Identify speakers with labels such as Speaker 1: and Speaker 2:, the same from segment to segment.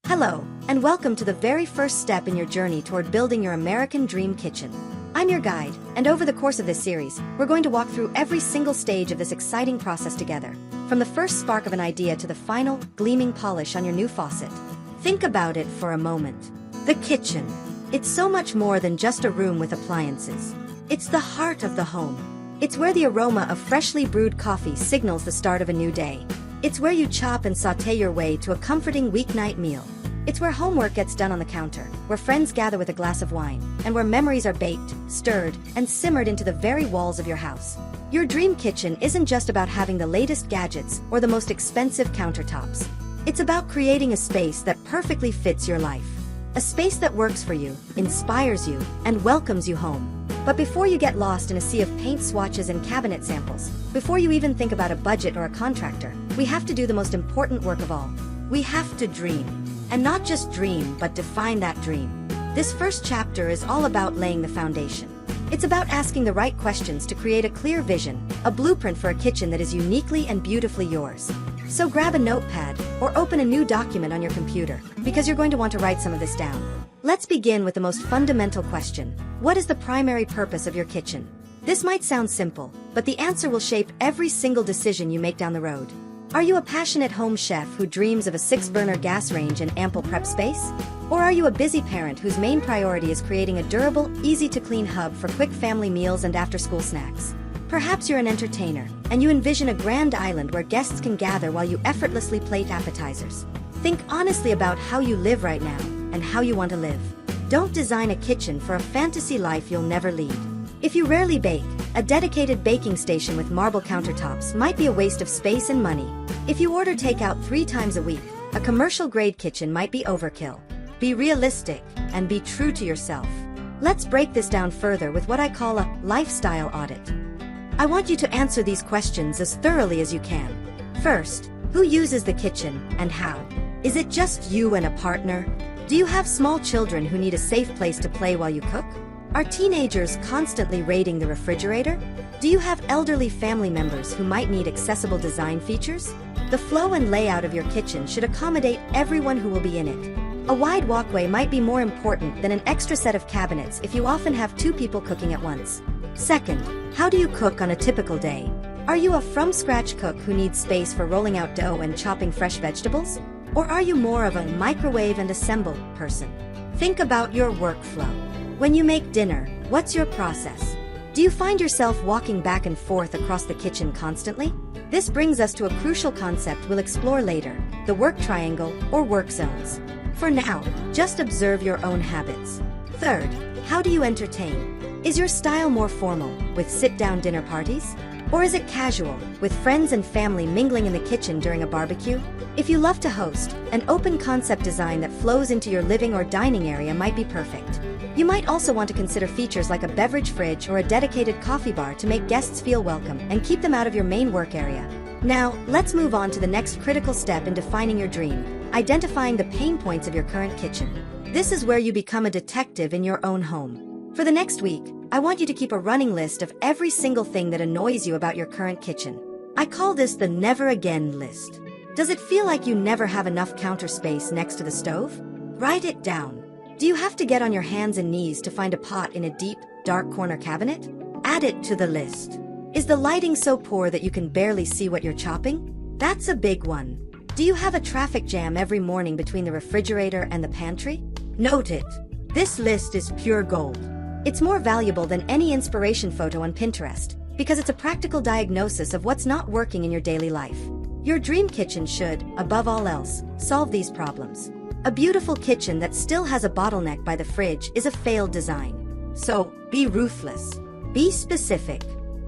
Speaker 1: Hello, and welcome to the very first step in your journey toward building your American dream kitchen. I'm your guide, and over the course of this series, we're going to walk through every single stage of this exciting process together, from the first spark of an idea to the final, gleaming polish on your new faucet. Think about it for a moment. The kitchen. It's so much more than just a room with appliances. It's the heart of the home. It's where the aroma of freshly brewed coffee signals the start of a new day. It's where you chop and sauté your way to a comforting weeknight meal. It's where homework gets done on the counter, where friends gather with a glass of wine, and where memories are baked, stirred, and simmered into the very walls of your house. Your dream kitchen isn't just about having the latest gadgets or the most expensive countertops. It's about creating a space that perfectly fits your life. A space that works for you, inspires you, and welcomes you home. But before you get lost in a sea of paint swatches and cabinet samples, before you even think about a budget or a contractor, we have to do the most important work of all. We have to dream. And not just dream, but define that dream. This first chapter is all about laying the foundation. It's about asking the right questions to create a clear vision, a blueprint for a kitchen that is uniquely and beautifully yours. So grab a notepad or open a new document on your computer, because you're going to want to write some of this down. Let's begin with the most fundamental question. What is the primary purpose of your kitchen? This might sound simple, but the answer will shape every single decision you make down the road. Are you a passionate home chef who dreams of a 6-burner gas range and ample prep space? Or are you a busy parent whose main priority is creating a durable, easy-to-clean hub for quick family meals and after-school snacks? Perhaps you're an entertainer, and you envision a grand island where guests can gather while you effortlessly plate appetizers. Think honestly about how you live right now, and how you want to live. Don't design a kitchen for a fantasy life you'll never lead. If you rarely bake, a dedicated baking station with marble countertops might be a waste of space and money. If you order takeout 3 times a week, a commercial-grade kitchen might be overkill. Be realistic, and be true to yourself. Let's break this down further with what I call a lifestyle audit. I want you to answer these questions as thoroughly as you can. First, who uses the kitchen, and how? Is it just you and a partner? Do you have small children who need a safe place to play while you cook? Are teenagers constantly raiding the refrigerator? Do you have elderly family members who might need accessible design features? The flow and layout of your kitchen should accommodate everyone who will be in it. A wide walkway might be more important than an extra set of cabinets if you often have 2 people cooking at once. Second, how do you cook on a typical day? Are you a from-scratch cook who needs space for rolling out dough and chopping fresh vegetables? Or are you more of a microwave and assemble person? Think about your workflow. When you make dinner, what's your process? Do you find yourself walking back and forth across the kitchen constantly? This brings us to a crucial concept we'll explore later, the work triangle or work zones. For now, just observe your own habits. Third, how do you entertain? Is your style more formal, with sit-down dinner parties? Or is it casual, with friends and family mingling in the kitchen during a barbecue? If you love to host, an open concept design that flows into your living or dining area might be perfect. You might also want to consider features like a beverage fridge or a dedicated coffee bar to make guests feel welcome and keep them out of your main work area. Now, let's move on to the next critical step in defining your dream, identifying the pain points of your current kitchen. This is where you become a detective in your own home. For the next week, I want you to keep a running list of every single thing that annoys you about your current kitchen. I call this the never again list. Does it feel like you never have enough counter space next to the stove? Write it down. Do you have to get on your hands and knees to find a pot in a deep, dark corner cabinet? Add it to the list. Is the lighting so poor that you can barely see what you're chopping? That's a big one. Do you have a traffic jam every morning between the refrigerator and the pantry? Note it. This list is pure gold. It's more valuable than any inspiration photo on Pinterest, because it's a practical diagnosis of what's not working in your daily life. Your dream kitchen should, above all else, solve these problems. A beautiful kitchen that still has a bottleneck by the fridge is a failed design. So, be ruthless. Be specific.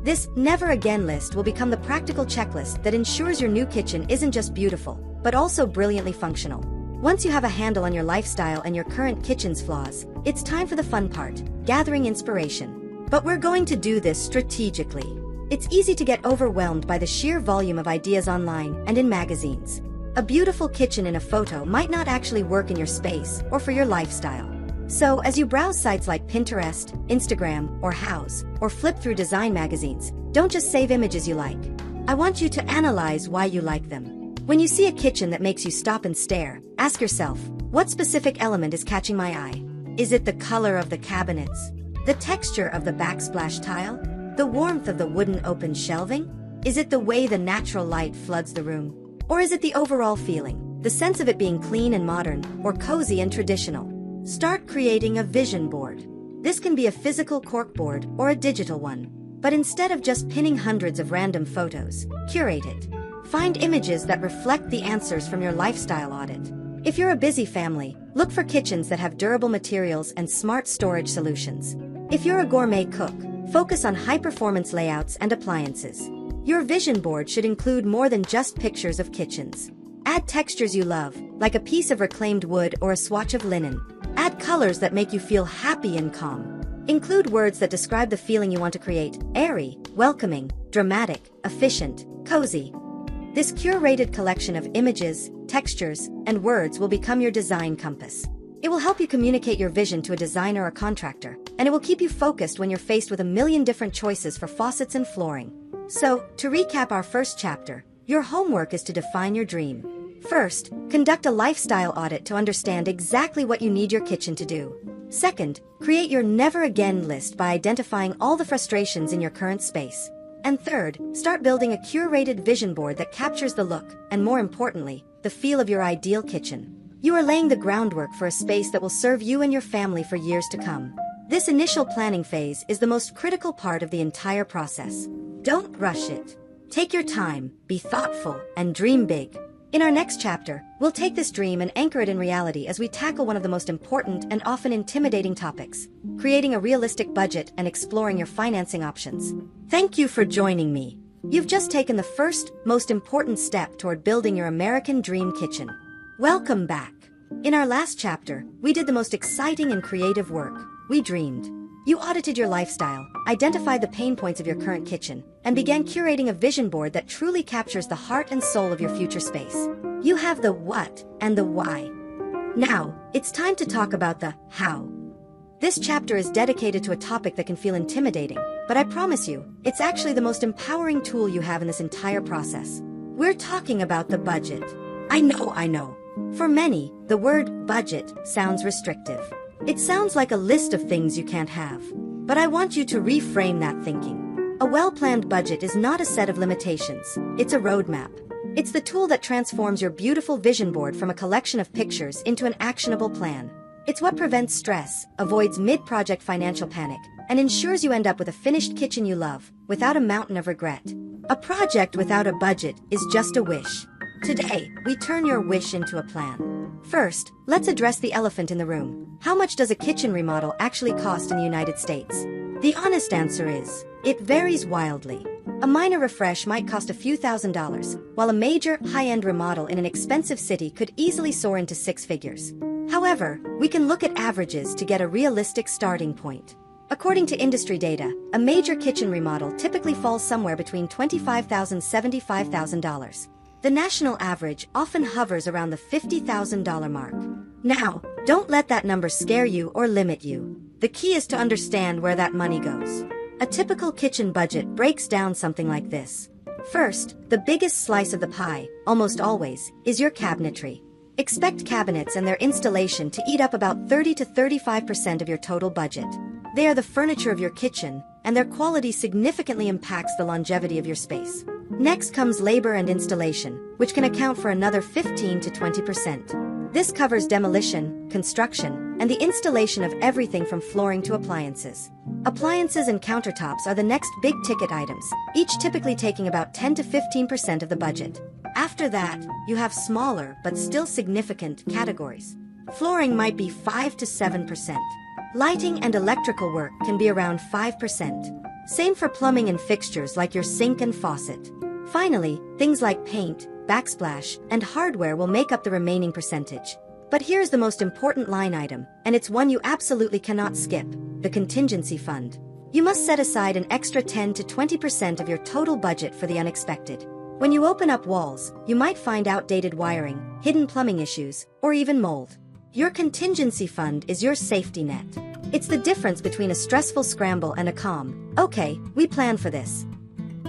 Speaker 1: This never again list will become the practical checklist that ensures your new kitchen isn't just beautiful, but also brilliantly functional. Once you have a handle on your lifestyle and your current kitchen's flaws, it's time for the fun part, gathering inspiration. But we're going to do this strategically. It's easy to get overwhelmed by the sheer volume of ideas online and in magazines. A beautiful kitchen in a photo might not actually work in your space or for your lifestyle. So, as you browse sites like Pinterest, Instagram, or Houzz, or flip through design magazines, don't just save images you like. I want you to analyze why you like them. When you see a kitchen that makes you stop and stare, ask yourself, What specific element is catching my eye? Is it the color of the cabinets? The texture of the backsplash tile? The warmth of the wooden open shelving? Is it the way the natural light floods the room? Or is it the overall feeling, the sense of it being clean and modern, or cozy and traditional? Start creating a vision board. This can be a physical corkboard or a digital one. But instead of just pinning hundreds of random photos, curate it. Find images that reflect the answers from your lifestyle audit. If you're a busy family, look for kitchens that have durable materials and smart storage solutions. If you're a gourmet cook, focus on high-performance layouts and appliances. Your vision board should include more than just pictures of kitchens. Add textures you love, like a piece of reclaimed wood or a swatch of linen. Add colors that make you feel happy and calm. Include words that describe the feeling you want to create: airy, welcoming, dramatic, efficient, cozy. This curated collection of images, textures, and words will become your design compass. It will help you communicate your vision to a designer or contractor, and it will keep you focused when you're faced with a million different choices for faucets and flooring. So, to recap our first chapter, your homework is to define your dream. First, conduct a lifestyle audit to understand exactly what you need your kitchen to do. Second, create your never again list by identifying all the frustrations in your current space. And third, start building a curated vision board that captures the look, and more importantly, the feel of your ideal kitchen. You are laying the groundwork for a space that will serve you and your family for years to come. This initial planning phase is the most critical part of the entire process. Don't rush it. Take your time, be thoughtful, and dream big. In our next chapter, we'll take this dream and anchor it in reality as we tackle one of the most important and often intimidating topics: creating a realistic budget and exploring your financing options. Thank you for joining me. You've just taken the first, most important step toward building your American dream kitchen. Welcome back. In our last chapter, we did the most exciting and creative work. We dreamed. You audited your lifestyle, identified the pain points of your current kitchen, and began curating a vision board that truly captures the heart and soul of your future space. You have the what and the why. Now, it's time to talk about the how. This chapter is dedicated to a topic that can feel intimidating, but I promise you, it's actually the most empowering tool you have in this entire process. We're talking about the budget. I know. For many, the word budget sounds restrictive. It sounds like a list of things you can't have. But I want you to reframe that thinking. A well-planned budget is not a set of limitations, it's a roadmap. It's the tool that transforms your beautiful vision board from a collection of pictures into an actionable plan. It's what prevents stress, avoids mid-project financial panic, and ensures you end up with a finished kitchen you love, without a mountain of regret. A project without a budget is just a wish. Today, we turn your wish into a plan. First, let's address the elephant in the room. How much does a kitchen remodel actually cost in the United States? The honest answer is, it varies wildly. A minor refresh might cost a few $1,000s, while a major, high-end remodel in an expensive city could easily soar into six figures. However, we can look at averages to get a realistic starting point. According to industry data, a major kitchen remodel typically falls somewhere between $25,000 and $75,000. The national average often hovers around the $50,000 mark. Now, don't let that number scare you or limit you. The key is to understand where that money goes. A typical kitchen budget breaks down something like this. First, the biggest slice of the pie, almost always, is your cabinetry. Expect cabinets and their installation to eat up about 30 to 35% of your total budget. They are the furniture of your kitchen, and their quality significantly impacts the longevity of your space. Next comes labor and installation, which can account for another 15 to 20%. This covers demolition, construction, and the installation of everything from flooring to appliances. Appliances and countertops are the next big-ticket items, each typically taking about 10 to 15% of the budget. After that, you have smaller but still significant categories. Flooring might be 5 to 7%. Lighting and electrical work can be around 5%. Same for plumbing and fixtures like your sink and faucet. Finally, things like paint, backsplash, and hardware will make up the remaining percentage. But here's the most important line item, and it's one you absolutely cannot skip: the contingency fund. You must set aside an extra 10 to 20% of your total budget for the unexpected. When you open up walls, you might find outdated wiring, hidden plumbing issues, or even mold. Your contingency fund is your safety net. It's the difference between a stressful scramble and a calm, "Okay, we planned for this."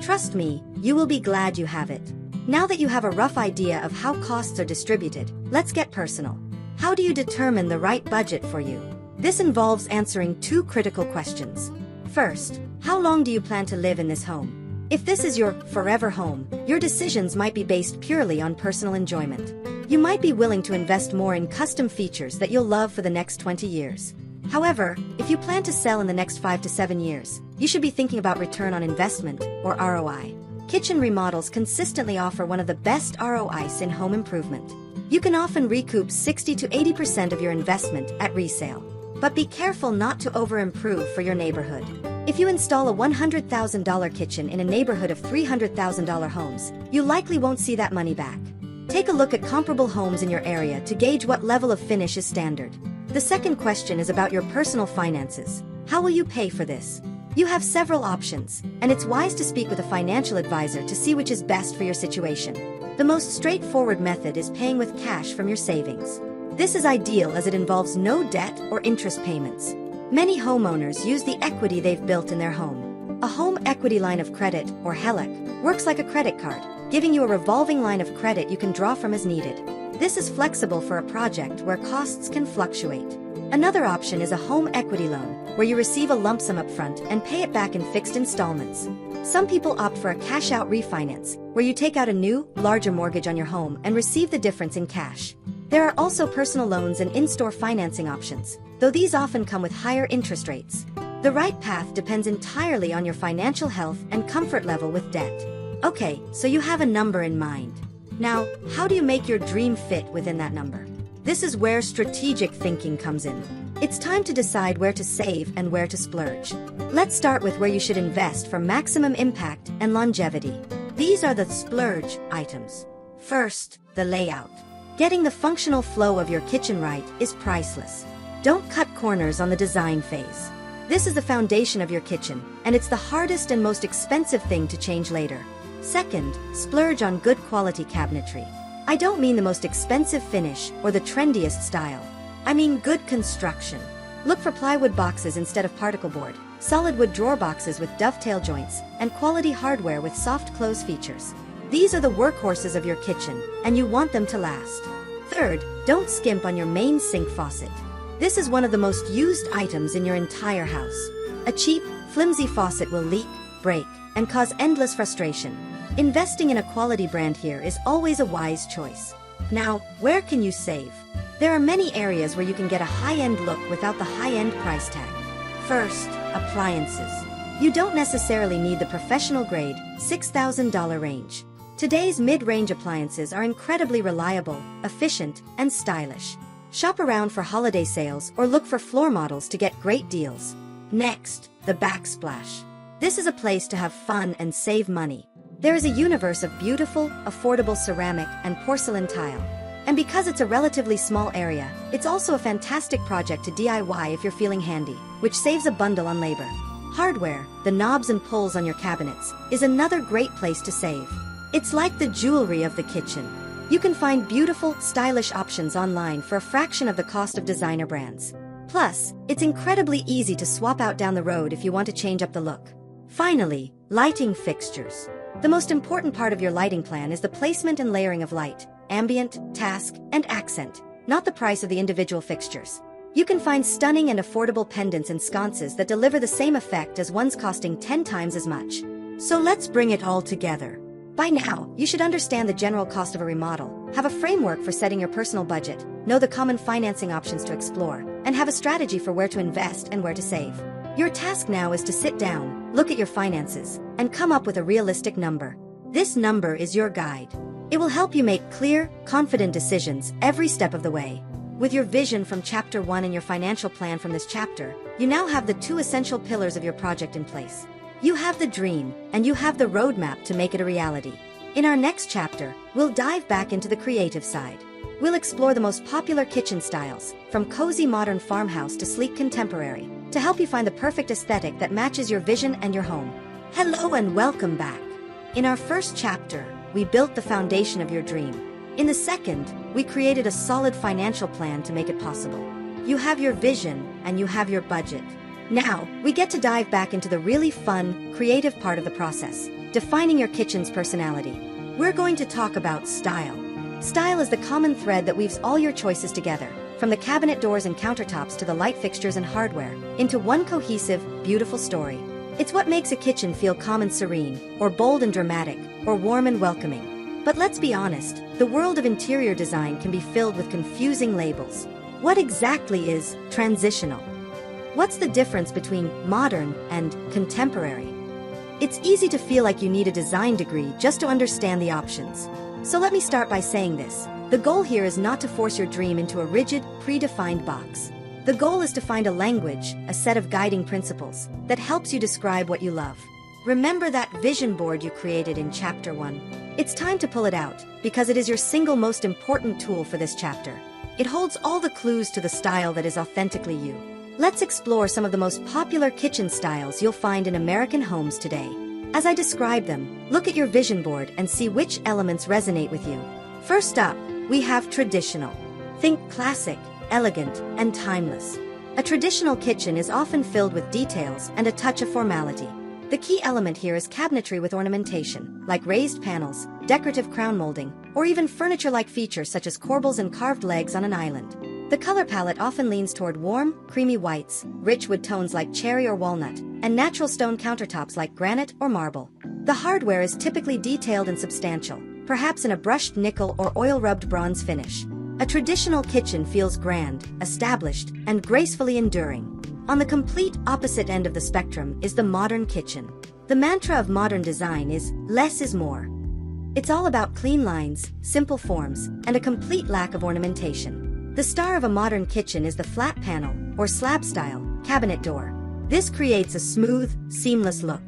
Speaker 1: Trust me, you will be glad you have it. Now that you have a rough idea of how costs are distributed, let's get personal. How do you determine the right budget for you? This involves answering two critical questions. First, how long do you plan to live in this home? If this is your forever home, your decisions might be based purely on personal enjoyment. You might be willing to invest more in custom features that you'll love for the next 20 years. However, if you plan to sell in the next 5 to 7 years, you should be thinking about return on investment, or ROI. Kitchen remodels consistently offer one of the best ROIs in home improvement. You can often recoup 60 to 80% of your investment at resale. But be careful not to over-improve for your neighborhood. If you install a $100,000 kitchen in a neighborhood of $300,000 homes, you likely won't see that money back. Take a look at comparable homes in your area to gauge what level of finish is standard. The second question is about your personal finances. How will you pay for this? You have several options, and it's wise to speak with a financial advisor to see which is best for your situation. The most straightforward method is paying with cash from your savings. This is ideal as it involves no debt or interest payments. Many homeowners use the equity they've built in their home. A home equity line of credit, or HELOC, works like a credit card, giving you a revolving line of credit you can draw from as needed. This is flexible for a project where costs can fluctuate. Another option is a home equity loan, where you receive a lump sum upfront and pay it back in fixed installments. Some people opt for a cash-out refinance, where you take out a new, larger mortgage on your home and receive the difference in cash. There are also personal loans and in-store financing options, though these often come with higher interest rates. The right path depends entirely on your financial health and comfort level with debt. Okay, so you have a number in mind. Now, how do you make your dream fit within that number? This is where strategic thinking comes in. It's time to decide where to save and where to splurge. Let's start with where you should invest for maximum impact and longevity. These are the splurge items. First, the layout. Getting the functional flow of your kitchen right is priceless. Don't cut corners on the design phase. This is the foundation of your kitchen, and it's the hardest and most expensive thing to change later. Second, splurge on good quality cabinetry. I don't mean the most expensive finish or the trendiest style. I mean good construction. Look for plywood boxes instead of particle board, solid wood drawer boxes with dovetail joints, and quality hardware with soft close features. These are the workhorses of your kitchen, and you want them to last. Third, don't skimp on your main sink faucet. This is one of the most used items in your entire house. A cheap, flimsy faucet will leak, break, and cause endless frustration. Investing in a quality brand here is always a wise choice. Now, where can you save? There are many areas where you can get a high-end look without the high-end price tag. First, appliances. You don't necessarily need the professional-grade, $6,000 range. Today's mid-range appliances are incredibly reliable, efficient, and stylish. Shop around for holiday sales or look for floor models to get great deals. Next, the backsplash. This is a place to have fun and save money. There is a universe of beautiful, affordable ceramic and porcelain tile. And because it's a relatively small area, it's also a fantastic project to DIY if you're feeling handy, which saves a bundle on labor. Hardware, the knobs and pulls on your cabinets, is another great place to save. It's like the jewelry of the kitchen. You can find beautiful, stylish options online for a fraction of the cost of designer brands. Plus, it's incredibly easy to swap out down the road if you want to change up the look. Finally, lighting fixtures. The most important part of your lighting plan is the placement and layering of light, ambient, task, and accent, not the price of the individual fixtures. You can find stunning and affordable pendants and sconces that deliver the same effect as ones costing 10 times as much. So let's bring it all together. By now, you should understand the general cost of a remodel, have a framework for setting your personal budget, know the common financing options to explore, and have a strategy for where to invest and where to save. Your task now is to sit down, look at your finances, and come up with a realistic number. This number is your guide. It will help you make clear, confident decisions every step of the way. With your vision from Chapter 1 and your financial plan from this chapter, you now have the two essential pillars of your project in place. You have the dream, and you have the roadmap to make it a reality. In our next chapter, we'll dive back into the creative side. We'll explore the most popular kitchen styles, from cozy modern farmhouse to sleek contemporary, to help you find the perfect aesthetic that matches your vision and your home. Hello and welcome back. In our first chapter, we built the foundation of your dream. In the second, we created a solid financial plan to make it possible. You have your vision, and you have your budget. Now, we get to dive back into the really fun, creative part of the process, defining your kitchen's personality. We're going to talk about style. Style is the common thread that weaves all your choices together, from the cabinet doors and countertops to the light fixtures and hardware, into one cohesive, beautiful story. It's what makes a kitchen feel calm and serene, or bold and dramatic, or warm and welcoming. But let's be honest, the world of interior design can be filled with confusing labels. What exactly is transitional? What's the difference between modern and contemporary? It's easy to feel like you need a design degree just to understand the options. So let me start by saying this. The goal here is not to force your dream into a rigid, predefined box. The goal is to find a language, a set of guiding principles, that helps you describe what you love. Remember that vision board you created in Chapter 1? It's time to pull it out, because it is your single most important tool for this chapter. It holds all the clues to the style that is authentically you. Let's explore some of the most popular kitchen styles you'll find in American homes today. As I describe them, look at your vision board and see which elements resonate with you. First up, we have traditional. Think classic, elegant, and timeless. A traditional kitchen is often filled with details and a touch of formality. The key element here is cabinetry with ornamentation, like raised panels, decorative crown molding, or even furniture-like features such as corbels and carved legs on an island. The color palette often leans toward warm, creamy whites, rich wood tones like cherry or walnut, and natural stone countertops like granite or marble. The hardware is typically detailed and substantial, perhaps in a brushed nickel or oil-rubbed bronze finish. A traditional kitchen feels grand, established, and gracefully enduring. On the complete opposite end of the spectrum is the modern kitchen. The mantra of modern design is, less is more. It's all about clean lines, simple forms, and a complete lack of ornamentation. The star of a modern kitchen is the flat panel, or slab-style, cabinet door. This creates a smooth, seamless look.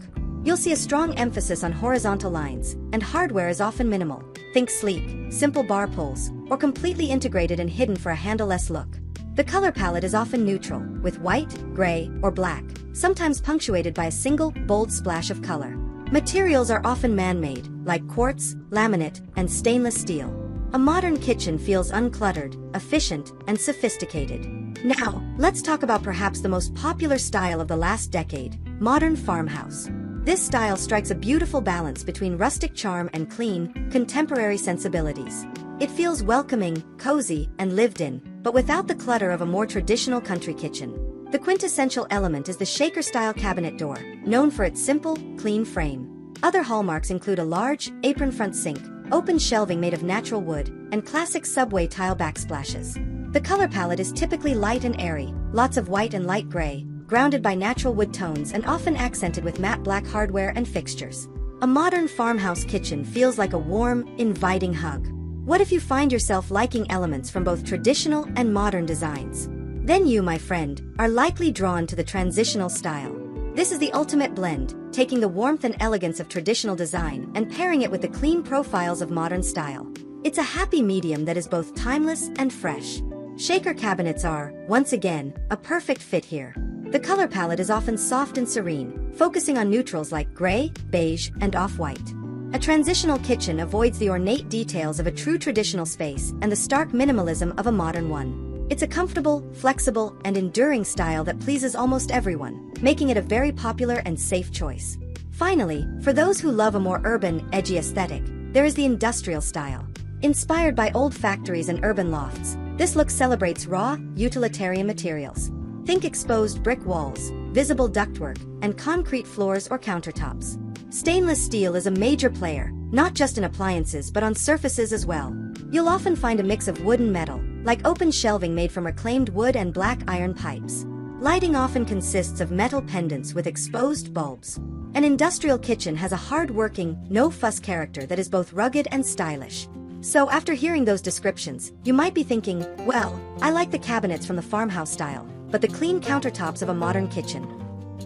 Speaker 1: You'll see a strong emphasis on horizontal lines, and hardware is often minimal. Think sleek, simple bar pulls, or completely integrated and hidden for a handle-less look. The color palette is often neutral, with white, gray, or black, sometimes punctuated by a single, bold splash of color. Materials are often man-made, like quartz, laminate, and stainless steel. A modern kitchen feels uncluttered, efficient, and sophisticated. Now, let's talk about perhaps the most popular style of the last decade, modern farmhouse. This style strikes a beautiful balance between rustic charm and clean, contemporary sensibilities. It feels welcoming, cozy, and lived in, but without the clutter of a more traditional country kitchen. The quintessential element is the shaker-style cabinet door, known for its simple, clean frame. Other hallmarks include a large, apron-front sink, open shelving made of natural wood, and classic subway tile backsplashes. The color palette is typically light and airy, lots of white and light gray, grounded by natural wood tones and often accented with matte black hardware and fixtures. A modern farmhouse kitchen feels like a warm, inviting hug. What if you find yourself liking elements from both traditional and modern designs? Then you, my friend, are likely drawn to the transitional style. This is the ultimate blend, taking the warmth and elegance of traditional design and pairing it with the clean profiles of modern style. It's a happy medium that is both timeless and fresh. Shaker cabinets are, once again, a perfect fit here. The color palette is often soft and serene, focusing on neutrals like gray, beige, and off-white. A transitional kitchen avoids the ornate details of a true traditional space and the stark minimalism of a modern one. It's a comfortable, flexible, and enduring style that pleases almost everyone, making it a very popular and safe choice. Finally, for those who love a more urban, edgy aesthetic, there is the industrial style. Inspired by old factories and urban lofts, this look celebrates raw, utilitarian materials. Think exposed brick walls, visible ductwork, and concrete floors or countertops. Stainless steel is a major player, not just in appliances but on surfaces as well. You'll often find a mix of wood and metal, like open shelving made from reclaimed wood and black iron pipes. Lighting often consists of metal pendants with exposed bulbs. An industrial kitchen has a hard-working, no-fuss character that is both rugged and stylish. So after hearing those descriptions, you might be thinking, well, I like the cabinets from the farmhouse style, but the clean countertops of a modern kitchen.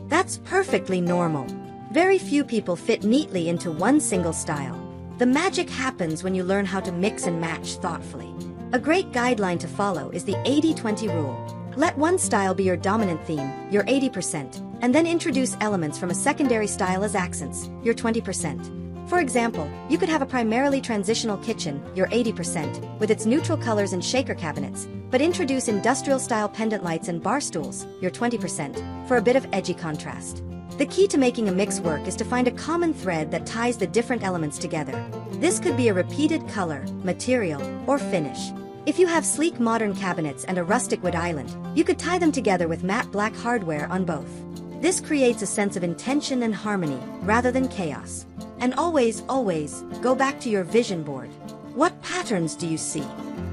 Speaker 1: That's perfectly normal. Very few people fit neatly into one single style. The magic happens when you learn how to mix and match thoughtfully. A great guideline to follow is the 80-20 rule. Let one style be your dominant theme, your 80%, and then introduce elements from a secondary style as accents, your 20%. For example, you could have a primarily transitional kitchen, your 80%, with its neutral colors and shaker cabinets, but introduce industrial-style pendant lights and bar stools, your 20%, for a bit of edgy contrast. The key to making a mix work is to find a common thread that ties the different elements together. This could be a repeated color, material, or finish. If you have sleek modern cabinets and a rustic wood island, you could tie them together with matte black hardware on both. This creates a sense of intention and harmony, rather than chaos. And always, go back to your vision board. What patterns do you see?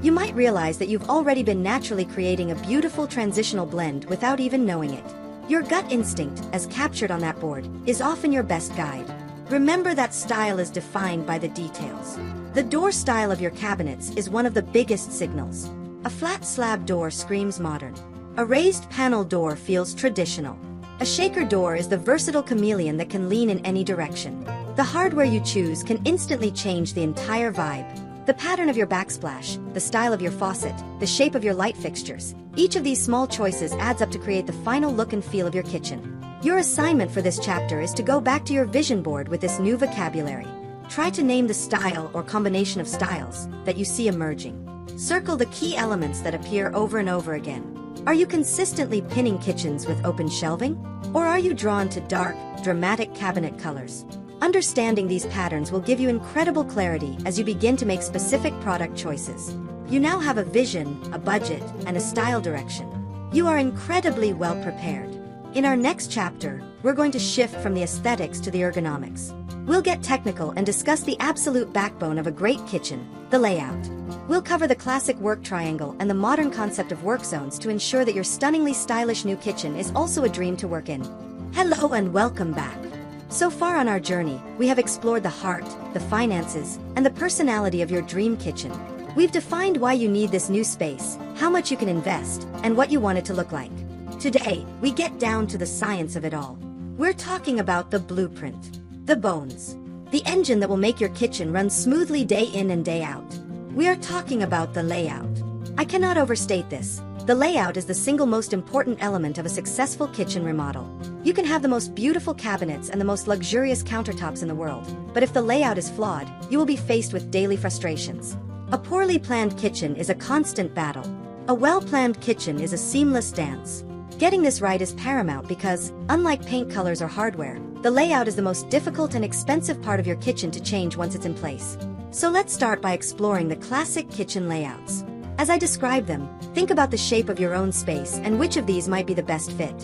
Speaker 1: You might realize that you've already been naturally creating a beautiful transitional blend without even knowing it. Your gut instinct, as captured on that board, is often your best guide. Remember that style is defined by the details. The door style of your cabinets is one of the biggest signals. A flat slab door screams modern. A raised panel door feels traditional. A shaker door is the versatile chameleon that can lean in any direction. The hardware you choose can instantly change the entire vibe. The pattern of your backsplash, the style of your faucet, the shape of your light fixtures, each of these small choices adds up to create the final look and feel of your kitchen. Your assignment for this chapter is to go back to your vision board with this new vocabulary. Try to name the style or combination of styles that you see emerging. Circle the key elements that appear over and over again. Are you consistently pinning kitchens with open shelving? Or are you drawn to dark, dramatic cabinet colors? Understanding these patterns will give you incredible clarity as you begin to make specific product choices. You now have a vision, a budget, and a style direction. You are incredibly well prepared. In our next chapter, we're going to shift from the aesthetics to the ergonomics. We'll get technical and discuss the absolute backbone of a great kitchen, the layout. We'll cover the classic work triangle and the modern concept of work zones to ensure that your stunningly stylish new kitchen is also a dream to work in. Hello and welcome back. So far on our journey, we have explored the heart, the finances, and the personality of your dream kitchen. We've defined why you need this new space, how much you can invest, and what you want it to look like. Today, we get down to the science of it all. We're talking about the blueprint, the bones, the engine that will make your kitchen run smoothly day in and day out. We are talking about the layout. I cannot overstate this. The layout is the single most important element of a successful kitchen remodel. You can have the most beautiful cabinets and the most luxurious countertops in the world, but if the layout is flawed, you will be faced with daily frustrations. A poorly planned kitchen is a constant battle. A well-planned kitchen is a seamless dance. Getting this right is paramount because, unlike paint colors or hardware, the layout is the most difficult and expensive part of your kitchen to change once it's in place. So let's start by exploring the classic kitchen layouts. As I describe them, think about the shape of your own space and which of these might be the best fit.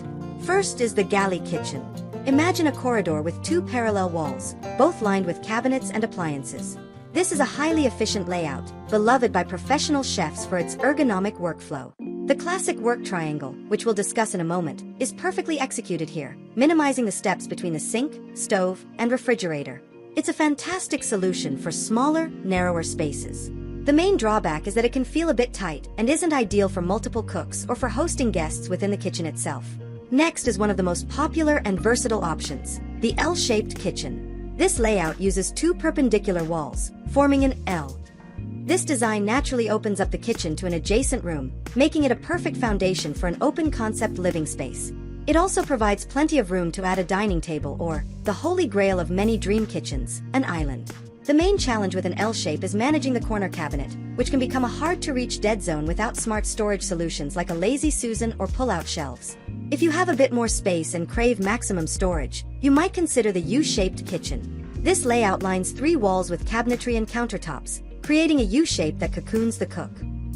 Speaker 1: First is the galley kitchen. Imagine a corridor with two parallel walls, both lined with cabinets and appliances. This is a highly efficient layout, beloved by professional chefs for its ergonomic workflow. The classic work triangle, which we'll discuss in a moment, is perfectly executed here, minimizing the steps between the sink, stove, and refrigerator. It's a fantastic solution for smaller, narrower spaces. The main drawback is that it can feel a bit tight and isn't ideal for multiple cooks or for hosting guests within the kitchen itself. Next is one of the most popular and versatile options, the L-shaped kitchen. This layout uses two perpendicular walls, forming an L. This design naturally opens up the kitchen to an adjacent room, making it a perfect foundation for an open-concept living space. It also provides plenty of room to add a dining table or, the holy grail of many dream kitchens, an island. The main challenge with an L shape is managing the corner cabinet, which can become a hard-to-reach dead zone without smart storage solutions like a Lazy Susan or pull-out shelves. If you have a bit more space and crave maximum storage, you might consider the U-shaped kitchen. This layout lines three walls with cabinetry and countertops, creating a U-shape that cocoons the cook.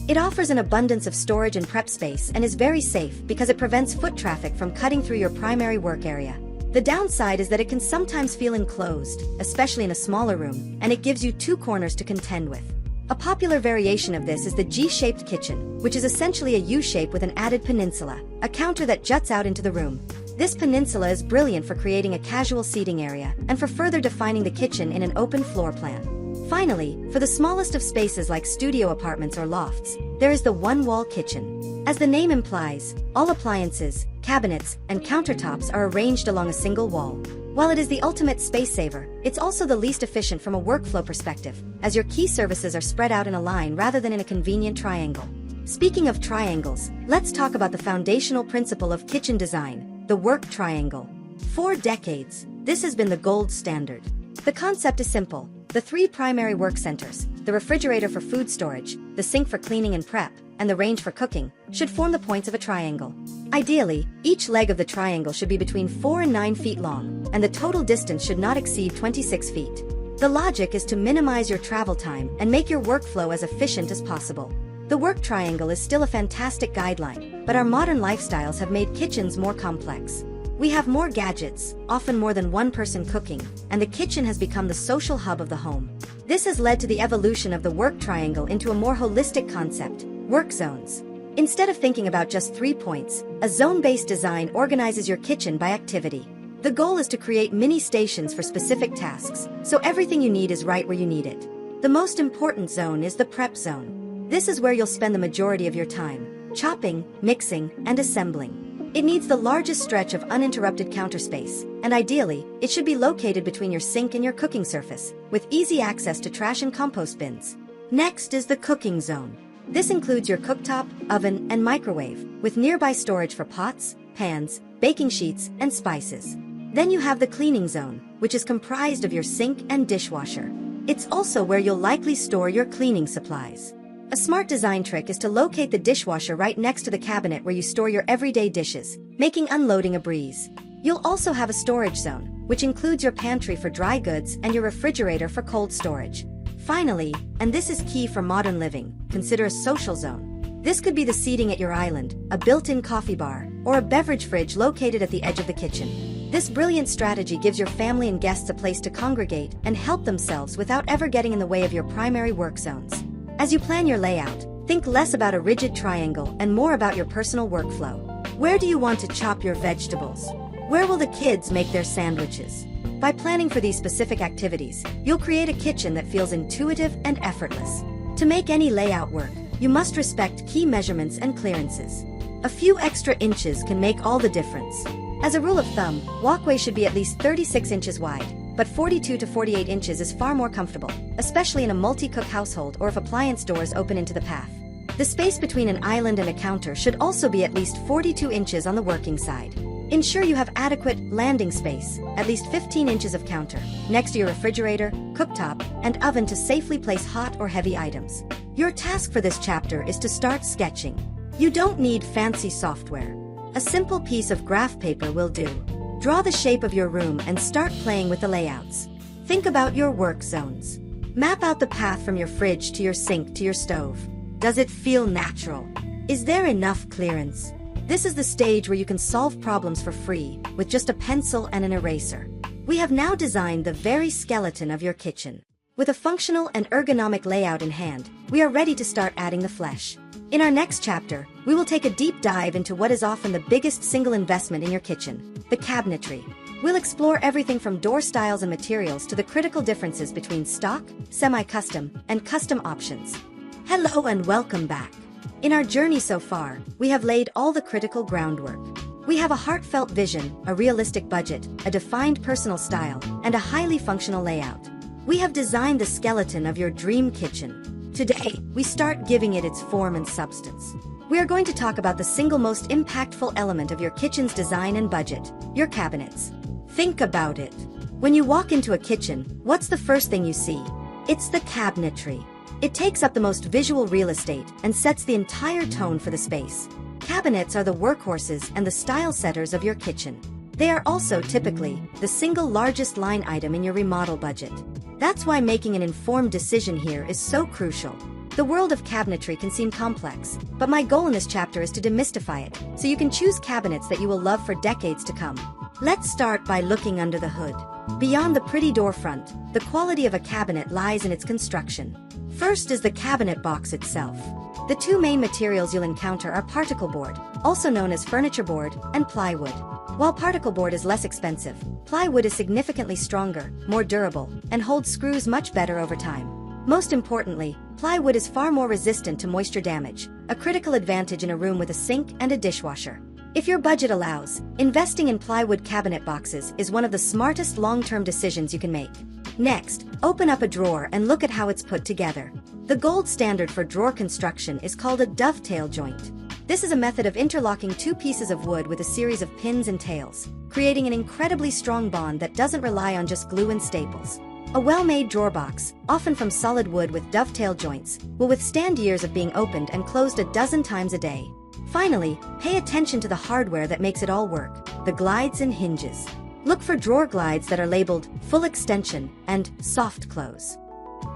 Speaker 1: It offers an abundance of storage and prep space and is very safe because it prevents foot traffic from cutting through your primary work area. The downside is that it can sometimes feel enclosed, especially in a smaller room, and it gives you two corners to contend with. A popular variation of this is the G-shaped kitchen, which is essentially a U-shape with an added peninsula, a counter that juts out into the room. This peninsula is brilliant for creating a casual seating area and for further defining the kitchen in an open floor plan. Finally, for the smallest of spaces like studio apartments or lofts, there is the one-wall kitchen. As the name implies, all appliances, cabinets, and countertops are arranged along a single wall. While it is the ultimate space saver, it's also the least efficient from a workflow perspective, as your key services are spread out in a line rather than in a convenient triangle. Speaking of triangles, let's talk about the foundational principle of kitchen design, the work triangle. For decades, this has been the gold standard. The concept is simple. The three primary work centers, the refrigerator for food storage, the sink for cleaning and prep, and the range for cooking, should form the points of a triangle. Ideally, each leg of the triangle should be between 4 and 9 feet long, and the total distance should not exceed 26 feet. The logic is to minimize your travel time and make your workflow as efficient as possible. The work triangle is still a fantastic guideline, but our modern lifestyles have made kitchens more complex. We have more gadgets, often more than one person cooking, and the kitchen has become the social hub of the home. This has led to the evolution of the work triangle into a more holistic concept, work zones. Instead of thinking about just 3 points, a zone-based design organizes your kitchen by activity. The goal is to create mini stations for specific tasks, so everything you need is right where you need it. The most important zone is the prep zone. This is where you'll spend the majority of your time, chopping, mixing, and assembling. It needs the largest stretch of uninterrupted counter space, and ideally, it should be located between your sink and your cooking surface, with easy access to trash and compost bins. Next is the cooking zone. This includes your cooktop, oven, and microwave, with nearby storage for pots, pans, baking sheets, and spices. Then you have the cleaning zone, which is comprised of your sink and dishwasher. It's also where you'll likely store your cleaning supplies. A smart design trick is to locate the dishwasher right next to the cabinet where you store your everyday dishes, making unloading a breeze. You'll also have a storage zone, which includes your pantry for dry goods and your refrigerator for cold storage. Finally, and this is key for modern living, consider a social zone. This could be the seating at your island, a built-in coffee bar, or a beverage fridge located at the edge of the kitchen. This brilliant strategy gives your family and guests a place to congregate and help themselves without ever getting in the way of your primary work zones. As you plan your layout, think less about a rigid triangle and more about your personal workflow. Where do you want to chop your vegetables? Where will the kids make their sandwiches? By planning for these specific activities, you'll create a kitchen that feels intuitive and effortless. To make any layout work, you must respect key measurements and clearances. A few extra inches can make all the difference. As a rule of thumb, walkways should be at least 36 inches wide, but 42 to 48 inches is far more comfortable, especially in a multi-cook household or if appliance doors open into the path. The space between an island and a counter should also be at least 42 inches on the working side. Ensure you have adequate landing space, at least 15 inches of counter, next to your refrigerator, cooktop, and oven to safely place hot or heavy items. Your task for this chapter is to start sketching. You don't need fancy software. A simple piece of graph paper will do. Draw the shape of your room and start playing with the layouts. Think about your work zones. Map out the path from your fridge to your sink to your stove. Does it feel natural? Is there enough clearance? This is the stage where you can solve problems for free with just a pencil and an eraser. We have now designed the very skeleton of your kitchen. With a functional and ergonomic layout in hand, we are ready to start adding the flesh. In our next chapter, we will take a deep dive into what is often the biggest single investment in your kitchen, the cabinetry. We'll explore everything from door styles and materials to the critical differences between stock, semi-custom, and custom options. Hello and welcome back. In our journey so far, we have laid all the critical groundwork. We have a heartfelt vision, a realistic budget, a defined personal style, and a highly functional layout. We have designed the skeleton of your dream kitchen. Today, we start giving it its form and substance. We are going to talk about the single most impactful element of your kitchen's design and budget, your cabinets. Think about it. When you walk into a kitchen, what's the first thing you see? It's the cabinetry. It takes up the most visual real estate and sets the entire tone for the space. Cabinets are the workhorses and the style setters of your kitchen. They are also typically the single largest line item in your remodel budget. That's why making an informed decision here is so crucial. The world of cabinetry can seem complex, but my goal in this chapter is to demystify it, so you can choose cabinets that you will love for decades to come. Let's start by looking under the hood. Beyond the pretty door front, the quality of a cabinet lies in its construction. First is the cabinet box itself. The two main materials you'll encounter are particle board, also known as furniture board, and plywood. While particle board is less expensive, plywood is significantly stronger, more durable, and holds screws much better over time. Most importantly, plywood is far more resistant to moisture damage, a critical advantage in a room with a sink and a dishwasher. If your budget allows, investing in plywood cabinet boxes is one of the smartest long-term decisions you can make. Next, open up a drawer and look at how it's put together. The gold standard for drawer construction is called a dovetail joint. This is a method of interlocking two pieces of wood with a series of pins and tails, creating an incredibly strong bond that doesn't rely on just glue and staples. A well-made drawer box, often from solid wood with dovetail joints, will withstand years of being opened and closed a dozen times a day. Finally, pay attention to the hardware that makes it all work, the glides and hinges. Look for drawer glides that are labeled full extension and soft close.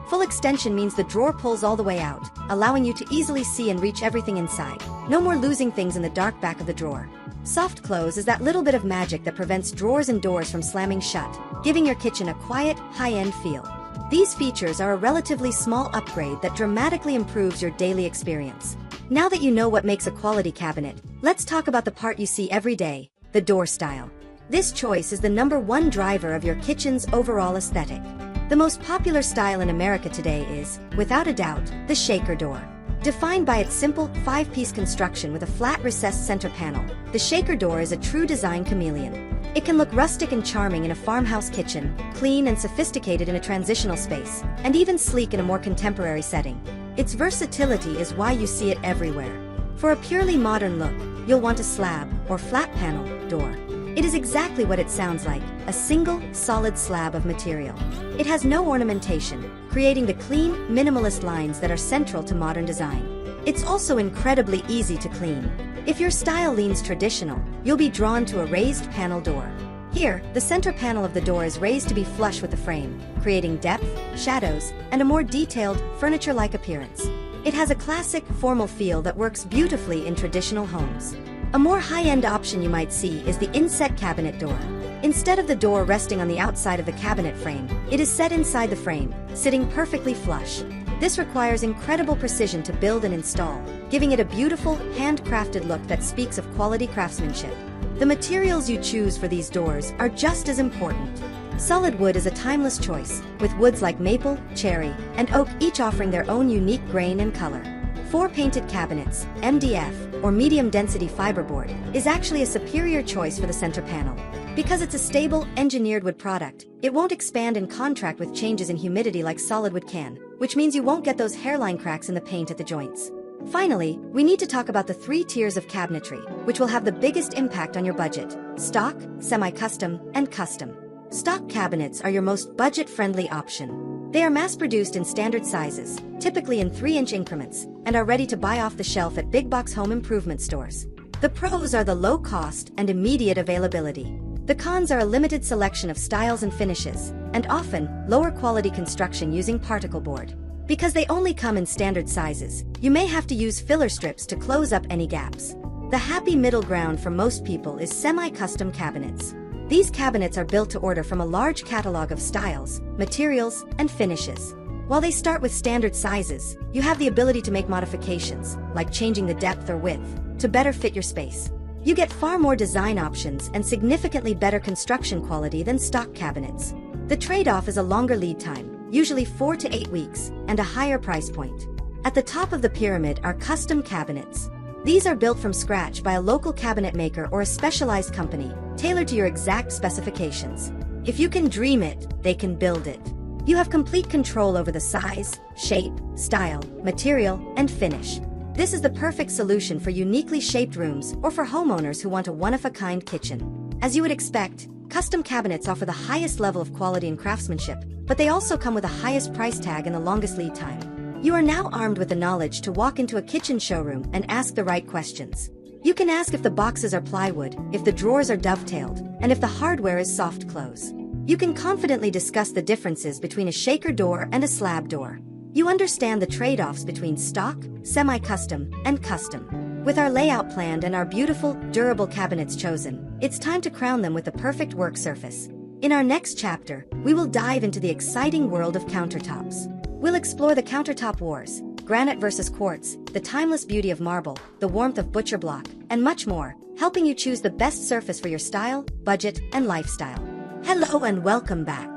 Speaker 1: Full extension means the drawer pulls all the way out, allowing you to easily see and reach everything inside. No more losing things in the dark back of the drawer. Soft close is that little bit of magic that prevents drawers and doors from slamming shut, giving your kitchen a quiet, high-end feel. These features are a relatively small upgrade that dramatically improves your daily experience. Now that you know what makes a quality cabinet, let's talk about the part you see every day, the door style. This choice is the #1 driver of your kitchen's overall aesthetic. The most popular style in America today is, without a doubt, the shaker door. Defined by its simple, 5-piece construction with a flat recessed center panel, the shaker door is a true design chameleon. It can look rustic and charming in a farmhouse kitchen, clean and sophisticated in a transitional space, and even sleek in a more contemporary setting. Its versatility is why you see it everywhere. For a purely modern look, you'll want a slab, or flat panel, door. It is exactly what it sounds like, a single, solid slab of material. It has no ornamentation, creating the clean, minimalist lines that are central to modern design. It's also incredibly easy to clean. If your style leans traditional, you'll be drawn to a raised panel door. Here, the center panel of the door is raised to be flush with the frame, creating depth, shadows, and a more detailed, furniture-like appearance. It has a classic, formal feel that works beautifully in traditional homes. A more high-end option you might see is the inset cabinet door. Instead of the door resting on the outside of the cabinet frame, it is set inside the frame, sitting perfectly flush. This requires incredible precision to build and install, giving it a beautiful, handcrafted look that speaks of quality craftsmanship. The materials you choose for these doors are just as important. Solid wood is a timeless choice, with woods like maple, cherry, and oak each offering their own unique grain and color. 4-painted cabinets, MDF, or medium-density fiberboard, is actually a superior choice for the center panel. Because it's a stable, engineered wood product, it won't expand and contract with changes in humidity like solid wood can, which means you won't get those hairline cracks in the paint at the joints. Finally, we need to talk about the 3 tiers of cabinetry, which will have the biggest impact on your budget: stock, semi-custom, and custom. Stock cabinets are your most budget-friendly option. They are mass-produced in standard sizes, typically in 3-inch increments, and are ready to buy off the shelf at big-box home improvement stores. The pros are the low cost and immediate availability. The cons are a limited selection of styles and finishes, and often, lower quality construction using particle board. Because they only come in standard sizes, you may have to use filler strips to close up any gaps. The happy middle ground for most people is semi-custom cabinets. These cabinets are built to order from a large catalog of styles, materials, and finishes. While they start with standard sizes, you have the ability to make modifications, like changing the depth or width, to better fit your space. You get far more design options and significantly better construction quality than stock cabinets. The trade-off is a longer lead time, usually 4 to 8 weeks, and a higher price point. At the top of the pyramid are custom cabinets. These are built from scratch by a local cabinet maker or a specialized company, tailored to your exact specifications. If you can dream it, they can build it. You have complete control over the size, shape, style, material, and finish. This is the perfect solution for uniquely shaped rooms or for homeowners who want a one-of-a-kind kitchen. As you would expect, custom cabinets offer the highest level of quality and craftsmanship, but they also come with the highest price tag and the longest lead time. You are now armed with the knowledge to walk into a kitchen showroom and ask the right questions. You can ask if the boxes are plywood, if the drawers are dovetailed, and if the hardware is soft close. You can confidently discuss the differences between a shaker door and a slab door. You understand the trade-offs between stock, semi-custom, and custom. With our layout planned and our beautiful, durable cabinets chosen, it's time to crown them with the perfect work surface. In our next chapter, we will dive into the exciting world of countertops. We'll explore the countertop wars, granite versus quartz, the timeless beauty of marble, the warmth of butcher block, and much more, helping you choose the best surface for your style, budget, and lifestyle. Hello and welcome back.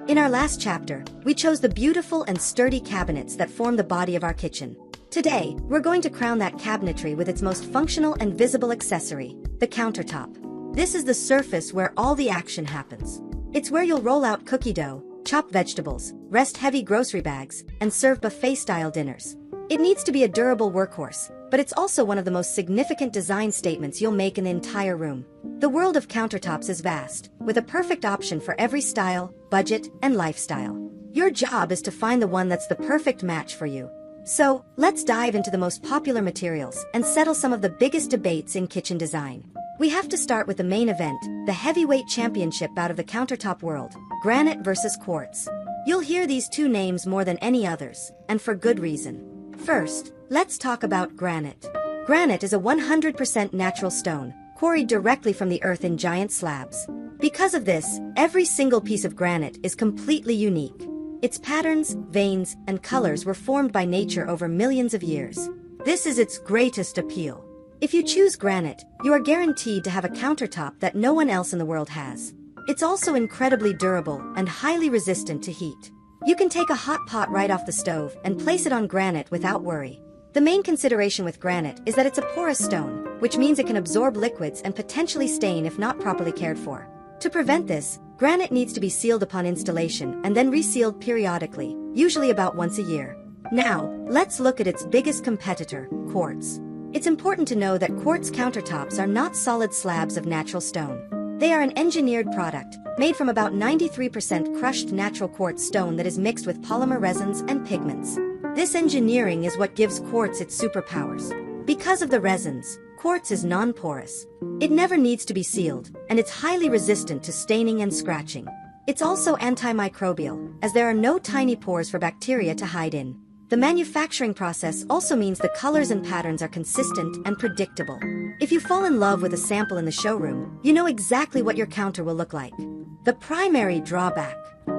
Speaker 1: In our last chapter, we chose the beautiful and sturdy cabinets that form the body of our kitchen. Today, we're going to crown that cabinetry with its most functional and visible accessory, the countertop. This is the surface where all the action happens. It's where you'll roll out cookie dough, chop vegetables, rest heavy grocery bags, and serve buffet-style dinners. It needs to be a durable workhorse, but it's also one of the most significant design statements you'll make in the entire room. The world of countertops is vast, with a perfect option for every style, budget, and lifestyle. Your job is to find the one that's the perfect match for you. So, let's dive into the most popular materials and settle some of the biggest debates in kitchen design. We have to start with the main event, the heavyweight championship bout of the countertop world, granite versus quartz. You'll hear these two names more than any others, and for good reason. First, let's talk about granite. Granite is a 100% natural stone, quarried directly from the earth in giant slabs. Because of this, every single piece of granite is completely unique. Its patterns, veins, and colors were formed by nature over millions of years. This is its greatest appeal. If you choose granite, you are guaranteed to have a countertop that no one else in the world has. It's also incredibly durable and highly resistant to heat. You can take a hot pot right off the stove and place it on granite without worry. The main consideration with granite is that it's a porous stone, which means it can absorb liquids and potentially stain if not properly cared for. To prevent this, granite needs to be sealed upon installation and then resealed periodically, usually about once a year. Now, let's look at its biggest competitor, quartz. It's important to know that quartz countertops are not solid slabs of natural stone. They are an engineered product, made from about 93% crushed natural quartz stone that is mixed with polymer resins and pigments. This engineering is what gives quartz its superpowers. Because of the resins, quartz is non-porous. It never needs to be sealed, and it's highly resistant to staining and scratching. It's also antimicrobial, as there are no tiny pores for bacteria to hide in. The manufacturing process also means the colors and patterns are consistent and predictable. If you fall in love with a sample in the showroom, you know exactly what your counter will look like. The primary drawback: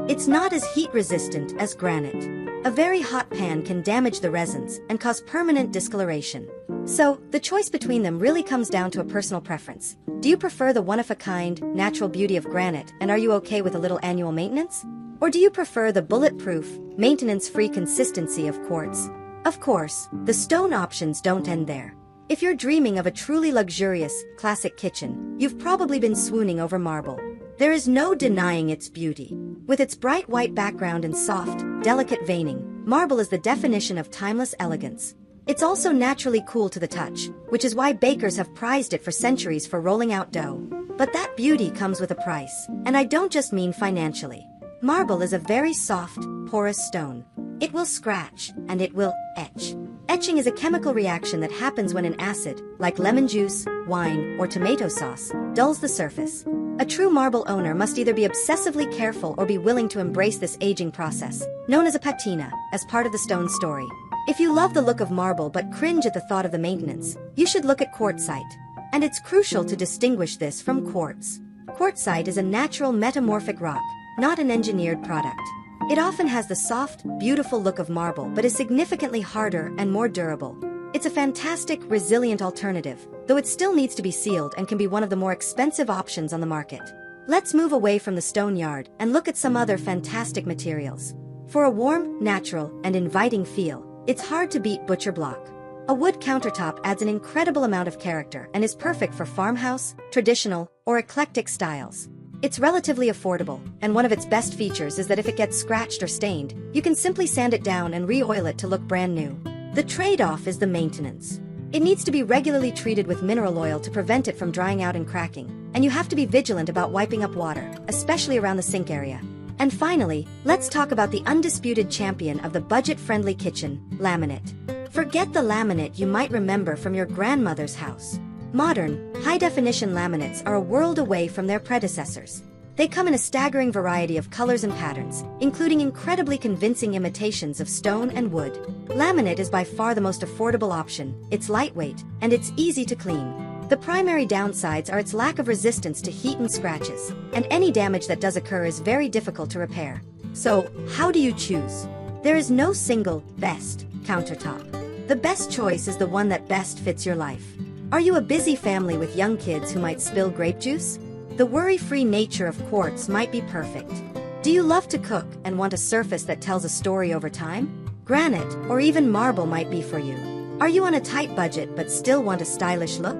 Speaker 1: it's not as heat resistant as granite. A very hot pan can damage the resins and cause permanent discoloration. So, the choice between them really comes down to a personal preference. Do you prefer the one-of-a-kind, natural beauty of granite, and are you okay with a little annual maintenance? Or do you prefer the bulletproof, maintenance-free consistency of quartz? Of course, the stone options don't end there. If you're dreaming of a truly luxurious, classic kitchen, you've probably been swooning over marble. There is no denying its beauty. With its bright white background and soft, delicate veining, marble is the definition of timeless elegance. It's also naturally cool to the touch, which is why bakers have prized it for centuries for rolling out dough. But that beauty comes with a price, and I don't just mean financially. Marble is a very soft, porous stone. It will scratch, and it will etch. Etching is a chemical reaction that happens when an acid, like lemon juice, wine, or tomato sauce, dulls the surface. A true marble owner must either be obsessively careful or be willing to embrace this aging process, known as a patina, as part of the stone story. If you love the look of marble but cringe at the thought of the maintenance, you should look at quartzite. And it's crucial to distinguish this from quartz. Quartzite is a natural metamorphic rock, not an engineered product. It often has the soft, beautiful look of marble but is significantly harder and more durable. It's a fantastic, resilient alternative, though it still needs to be sealed and can be one of the more expensive options on the market. Let's move away from the stone yard and look at some other fantastic materials. For a warm, natural, and inviting feel, it's hard to beat butcher block. A wood countertop adds an incredible amount of character and is perfect for farmhouse, traditional, or eclectic styles. It's relatively affordable, and one of its best features is that if it gets scratched or stained, you can simply sand it down and re-oil it to look brand new. The trade-off is the maintenance. It needs to be regularly treated with mineral oil to prevent it from drying out and cracking, and you have to be vigilant about wiping up water, especially around the sink area. And finally, let's talk about the undisputed champion of the budget-friendly kitchen, laminate. Forget the laminate you might remember from your grandmother's house. Modern, high-definition laminates are a world away from their predecessors. They come in a staggering variety of colors and patterns, including incredibly convincing imitations of stone and wood. Laminate is by far the most affordable option, it's lightweight, and it's easy to clean. The primary downsides are its lack of resistance to heat and scratches, and any damage that does occur is very difficult to repair. So, how do you choose? There is no single, best countertop. The best choice is the one that best fits your life. Are you a busy family with young kids who might spill grape juice? The worry-free nature of quartz might be perfect. Do you love to cook and want a surface that tells a story over time? Granite or even marble might be for you. Are you on a tight budget but still want a stylish look?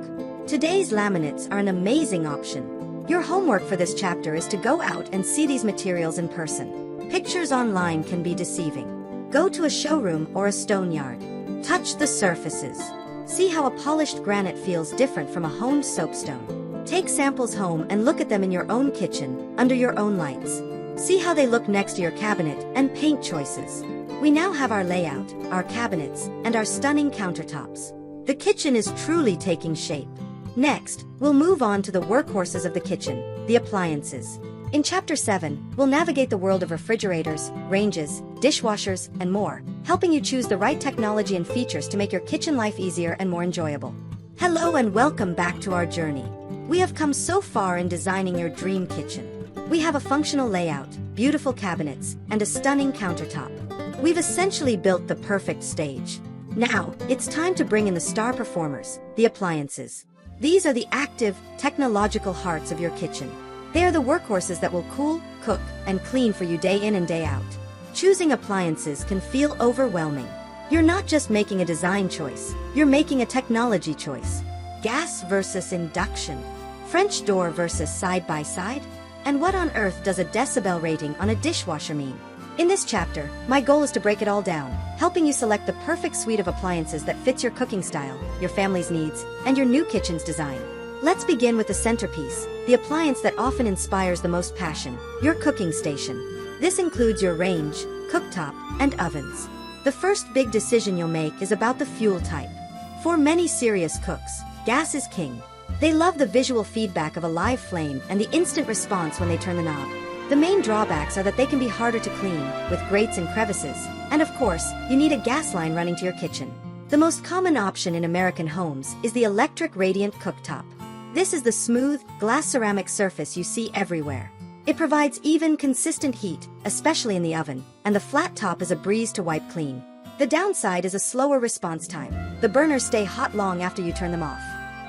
Speaker 1: Today's laminates are an amazing option. Your homework for this chapter is to go out and see these materials in person. Pictures online can be deceiving. Go to a showroom or a stone yard. Touch the surfaces. See how a polished granite feels different from a honed soapstone. Take samples home and look at them in your own kitchen, under your own lights. See how they look next to your cabinet and paint choices. We now have our layout, our cabinets, and our stunning countertops. The kitchen is truly taking shape. Next, we'll move on to the workhorses of the kitchen, the appliances. In Chapter 7, we'll navigate the world of refrigerators, ranges, dishwashers, and more, helping you choose the right technology and features to make your kitchen life easier and more enjoyable. Hello and welcome back to our journey. We have come so far in designing your dream kitchen. We have a functional layout, beautiful cabinets, and a stunning countertop. We've essentially built the perfect stage. Now, it's time to bring in the star performers, the appliances. These are the active, technological hearts of your kitchen. They are the workhorses that will cool, cook, and clean for you day in and day out. Choosing appliances can feel overwhelming. You're not just making a design choice, you're making a technology choice. Gas versus induction. French door versus side-by-side? And what on earth does a decibel rating on a dishwasher mean? In this chapter, my goal is to break it all down, helping you select the perfect suite of appliances that fits your cooking style, your family's needs, and your new kitchen's design. Let's begin with the centerpiece, the appliance that often inspires the most passion, your cooking station. This includes your range, cooktop, and ovens. The first big decision you'll make is about the fuel type. For many serious cooks, gas is king. They love the visual feedback of a live flame and the instant response when they turn the knob. The main drawbacks are that they can be harder to clean, with grates and crevices, and of course, you need a gas line running to your kitchen. The most common option in American homes is the electric radiant cooktop. This is the smooth, glass ceramic surface you see everywhere. It provides even, consistent heat, especially in the oven, and the flat top is a breeze to wipe clean. The downside is a slower response time. The burners stay hot long after you turn them off.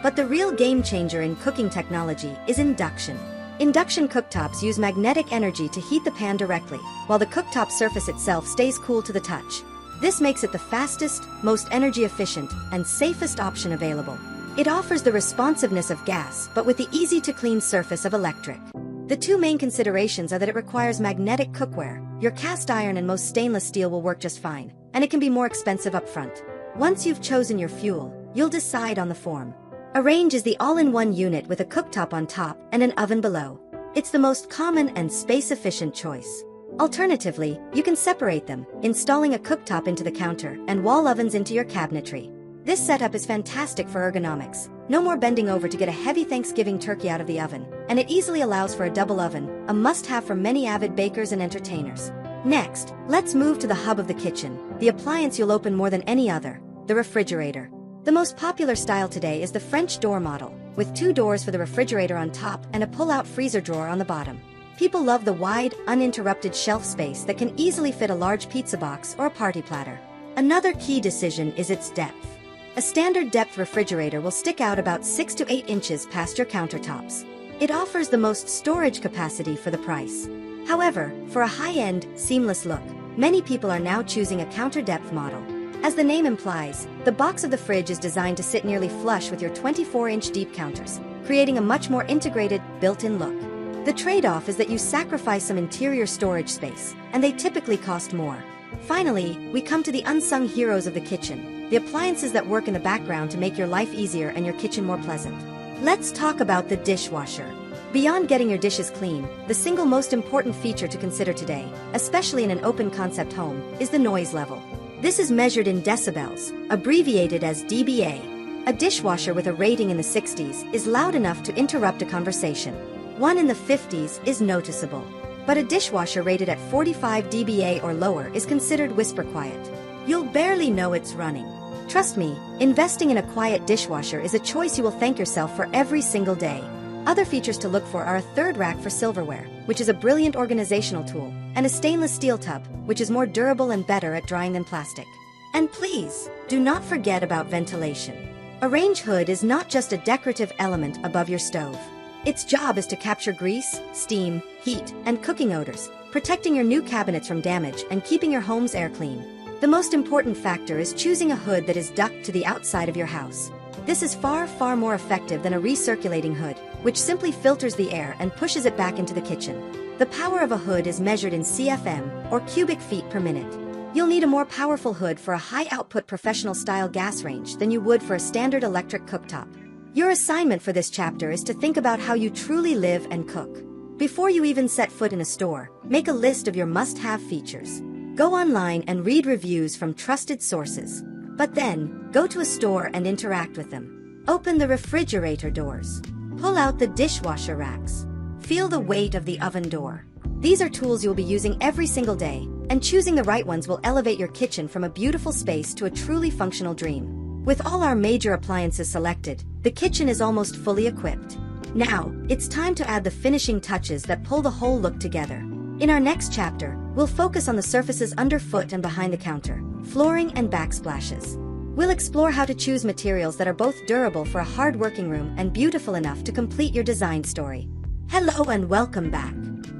Speaker 1: But the real game changer in cooking technology is induction. Induction cooktops use magnetic energy to heat the pan directly, while the cooktop surface itself stays cool to the touch. This makes it the fastest, most energy efficient, and safest option available. It offers the responsiveness of gas, but with the easy-to-clean surface of electric. The two main considerations are that it requires magnetic cookware. Your cast iron and most stainless steel will work just fine, and it can be more expensive up front. Once you've chosen your fuel, you'll decide on the form. A range is the all-in-one unit with a cooktop on top and an oven below. It's the most common and space-efficient choice. Alternatively, you can separate them, installing a cooktop into the counter and wall ovens into your cabinetry. This setup is fantastic for ergonomics. No more bending over to get a heavy Thanksgiving turkey out of the oven, and it easily allows for a double oven, a must-have for many avid bakers and entertainers. Next, let's move to the hub of the kitchen, the appliance you'll open more than any other, the refrigerator. The most popular style today is the French door model, with 2 doors for the refrigerator on top and a pull-out freezer drawer on the bottom. People love the wide, uninterrupted shelf space that can easily fit a large pizza box or a party platter. Another key decision is its depth. A standard depth refrigerator will stick out about 6 to 8 inches past your countertops. It offers the most storage capacity for the price. However, for a high-end, seamless look, many people are now choosing a counter-depth model. As the name implies, the box of the fridge is designed to sit nearly flush with your 24-inch deep counters, creating a much more integrated, built-in look. The trade-off is that you sacrifice some interior storage space, and they typically cost more. Finally, we come to the unsung heroes of the kitchen, the appliances that work in the background to make your life easier and your kitchen more pleasant. Let's talk about the dishwasher. Beyond getting your dishes clean, the single most important feature to consider today, especially in an open-concept home, is the noise level. This is measured in decibels, abbreviated as dBA. A dishwasher with a rating in the 60s is loud enough to interrupt a conversation. One in the 50s is noticeable. But a dishwasher rated at 45 dBA or lower is considered whisper quiet. You'll barely know it's running. Trust me, investing in a quiet dishwasher is a choice you will thank yourself for every single day. Other features to look for are a third rack for silverware, which is a brilliant organizational tool, and a stainless steel tub, which is more durable and better at drying than plastic. And please, do not forget about ventilation. A range hood is not just a decorative element above your stove. Its job is to capture grease, steam, heat, and cooking odors, protecting your new cabinets from damage and keeping your home's air clean. The most important factor is choosing a hood that is ducted to the outside of your house. This is far more effective than a recirculating hood, which simply filters the air and pushes it back into the kitchen. The power of a hood is measured in CFM, or cubic feet per minute. You'll need a more powerful hood for a high-output professional-style gas range than you would for a standard electric cooktop. Your assignment for this chapter is to think about how you truly live and cook. Before you even set foot in a store, make a list of your must-have features. Go online and read reviews from trusted sources. But then, go to a store and interact with them. Open the refrigerator doors. Pull out the dishwasher racks. Feel the weight of the oven door. These are tools you'll be using every single day, and choosing the right ones will elevate your kitchen from a beautiful space to a truly functional dream. With all our major appliances selected, the kitchen is almost fully equipped. Now, it's time to add the finishing touches that pull the whole look together. In our next chapter, we'll focus on the surfaces underfoot and behind the counter, flooring and backsplashes. We'll explore how to choose materials that are both durable for a hard working room and beautiful enough to complete your design story. Hello and welcome back.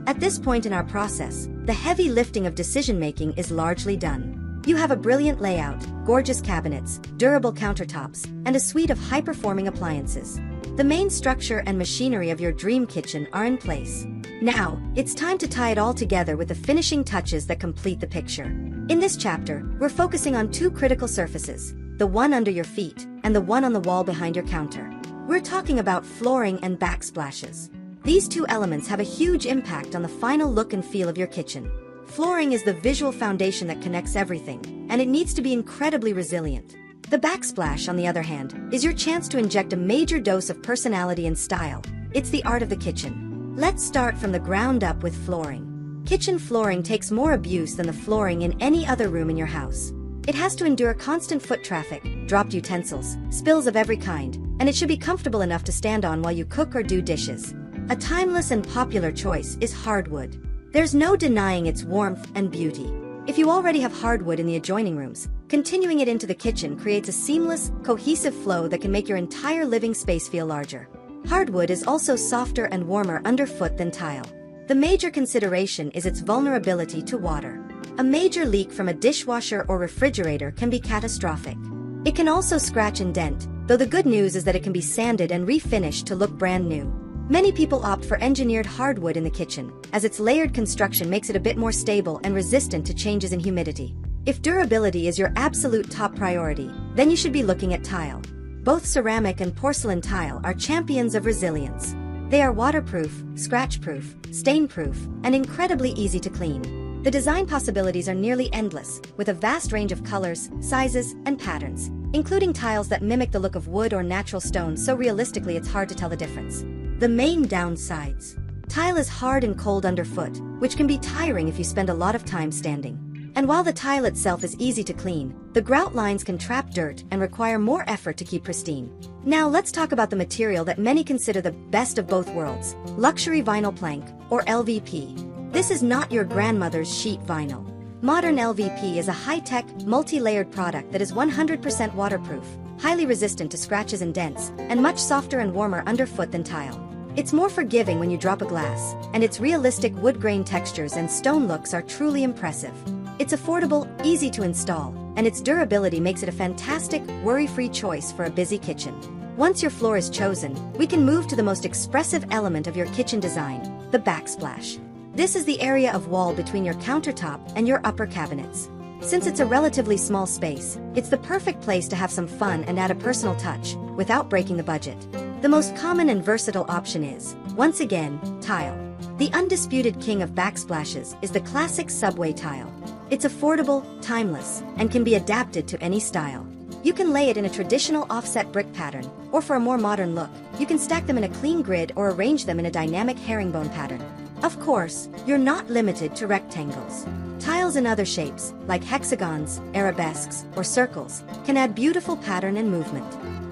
Speaker 1: At this point in our process, the heavy lifting of decision-making is largely done. You have a brilliant layout, gorgeous cabinets, durable countertops, and a suite of high-performing appliances. The main structure and machinery of your dream kitchen are in place. Now, it's time to tie it all together with the finishing touches that complete the picture. In this chapter, we're focusing on two critical surfaces, the one under your feet and the one on the wall behind your counter. We're talking about flooring and backsplashes. These two elements have a huge impact on the final look and feel of your kitchen. Flooring is the visual foundation that connects everything, and it needs to be incredibly resilient. The backsplash, on the other hand, is your chance to inject a major dose of personality and style. It's the art of the kitchen. Let's start from the ground up with flooring. Kitchen flooring takes more abuse than the flooring in any other room in your house. It has to endure constant foot traffic, dropped utensils, spills of every kind, and it should be comfortable enough to stand on while you cook or do dishes. A timeless and popular choice is hardwood. There's no denying its warmth and beauty. If you already have hardwood in the adjoining rooms, continuing it into the kitchen creates a seamless, cohesive flow that can make your entire living space feel larger. Hardwood is also softer and warmer underfoot than tile. The major consideration is its vulnerability to water. A major leak from a dishwasher or refrigerator can be catastrophic. It can also scratch and dent, though the good news is that it can be sanded and refinished to look brand new. Many people opt for engineered hardwood in the kitchen, as its layered construction makes it a bit more stable and resistant to changes in humidity. If durability is your absolute top priority, then you should be looking at tile. Both ceramic and porcelain tile are champions of resilience. They are waterproof, scratch-proof, stain-proof, and incredibly easy to clean. The design possibilities are nearly endless, with a vast range of colors, sizes, and patterns, including tiles that mimic the look of wood or natural stone so realistically it's hard to tell the difference. The main downsides. Tile is hard and cold underfoot, which can be tiring if you spend a lot of time standing. And while the tile itself is easy to clean, the grout lines can trap dirt and require more effort to keep pristine. Now let's talk about the material that many consider the best of both worlds, luxury vinyl plank, or LVP. This is not your grandmother's sheet vinyl. Modern LVP is a high-tech, multi-layered product that is 100% waterproof, highly resistant to scratches and dents, and much softer and warmer underfoot than tile. It's more forgiving when you drop a glass, and its realistic wood grain textures and stone looks are truly impressive. It's affordable, easy to install, and its durability makes it a fantastic, worry-free choice for a busy kitchen. Once your floor is chosen, we can move to the most expressive element of your kitchen design, the backsplash. This is the area of wall between your countertop and your upper cabinets. Since it's a relatively small space, it's the perfect place to have some fun and add a personal touch, without breaking the budget. The most common and versatile option is, once again, tile. The undisputed king of backsplashes is the classic subway tile. It's affordable, timeless, and can be adapted to any style. You can lay it in a traditional offset brick pattern, or for a more modern look, you can stack them in a clean grid or arrange them in a dynamic herringbone pattern. Of course, you're not limited to rectangles. Tiles in other shapes, like hexagons, arabesques, or circles, can add beautiful pattern and movement.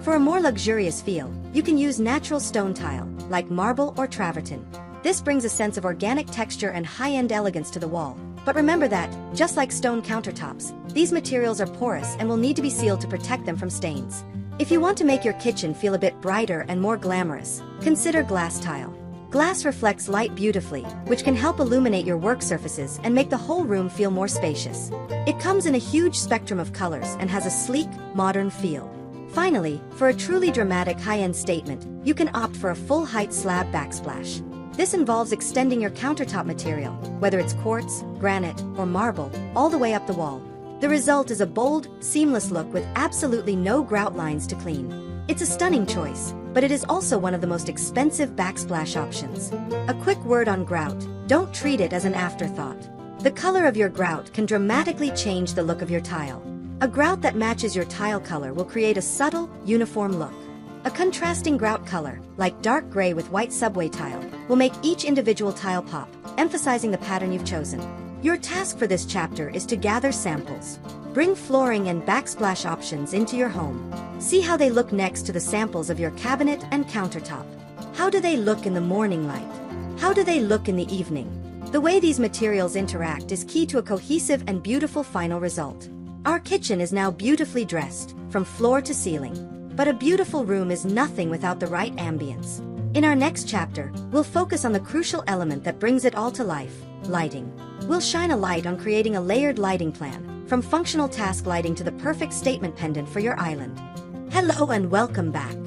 Speaker 1: For a more luxurious feel, you can use natural stone tile, like marble or travertine. This brings a sense of organic texture and high-end elegance to the wall. But remember that, just like stone countertops, these materials are porous and will need to be sealed to protect them from stains. If you want to make your kitchen feel a bit brighter and more glamorous, consider glass tile. Glass reflects light beautifully, which can help illuminate your work surfaces and make the whole room feel more spacious. It comes in a huge spectrum of colors and has a sleek, modern feel. Finally, for a truly dramatic high-end statement, you can opt for a full-height slab backsplash. This involves extending your countertop material, whether it's quartz, granite, or marble, all the way up the wall. The result is a bold, seamless look with absolutely no grout lines to clean. It's a stunning choice, but it is also one of the most expensive backsplash options. A quick word on grout: don't treat it as an afterthought. The color of your grout can dramatically change the look of your tile. A grout that matches your tile color will create a subtle, uniform look. A contrasting grout color, like dark gray with white subway tile, will make each individual tile pop, emphasizing the pattern you've chosen. Your task for this chapter is to gather samples. Bring flooring and backsplash options into your home. See how they look next to the samples of your cabinet and countertop. How do they look in the morning light? How do they look in the evening? The way these materials interact is key to a cohesive and beautiful final result. Our kitchen is now beautifully dressed, from floor to ceiling. But a beautiful room is nothing without the right ambience. In our next chapter, we'll focus on the crucial element that brings it all to life: lighting. We'll shine a light on creating a layered lighting plan, from functional task lighting to the perfect statement pendant for your island. Hello and welcome back.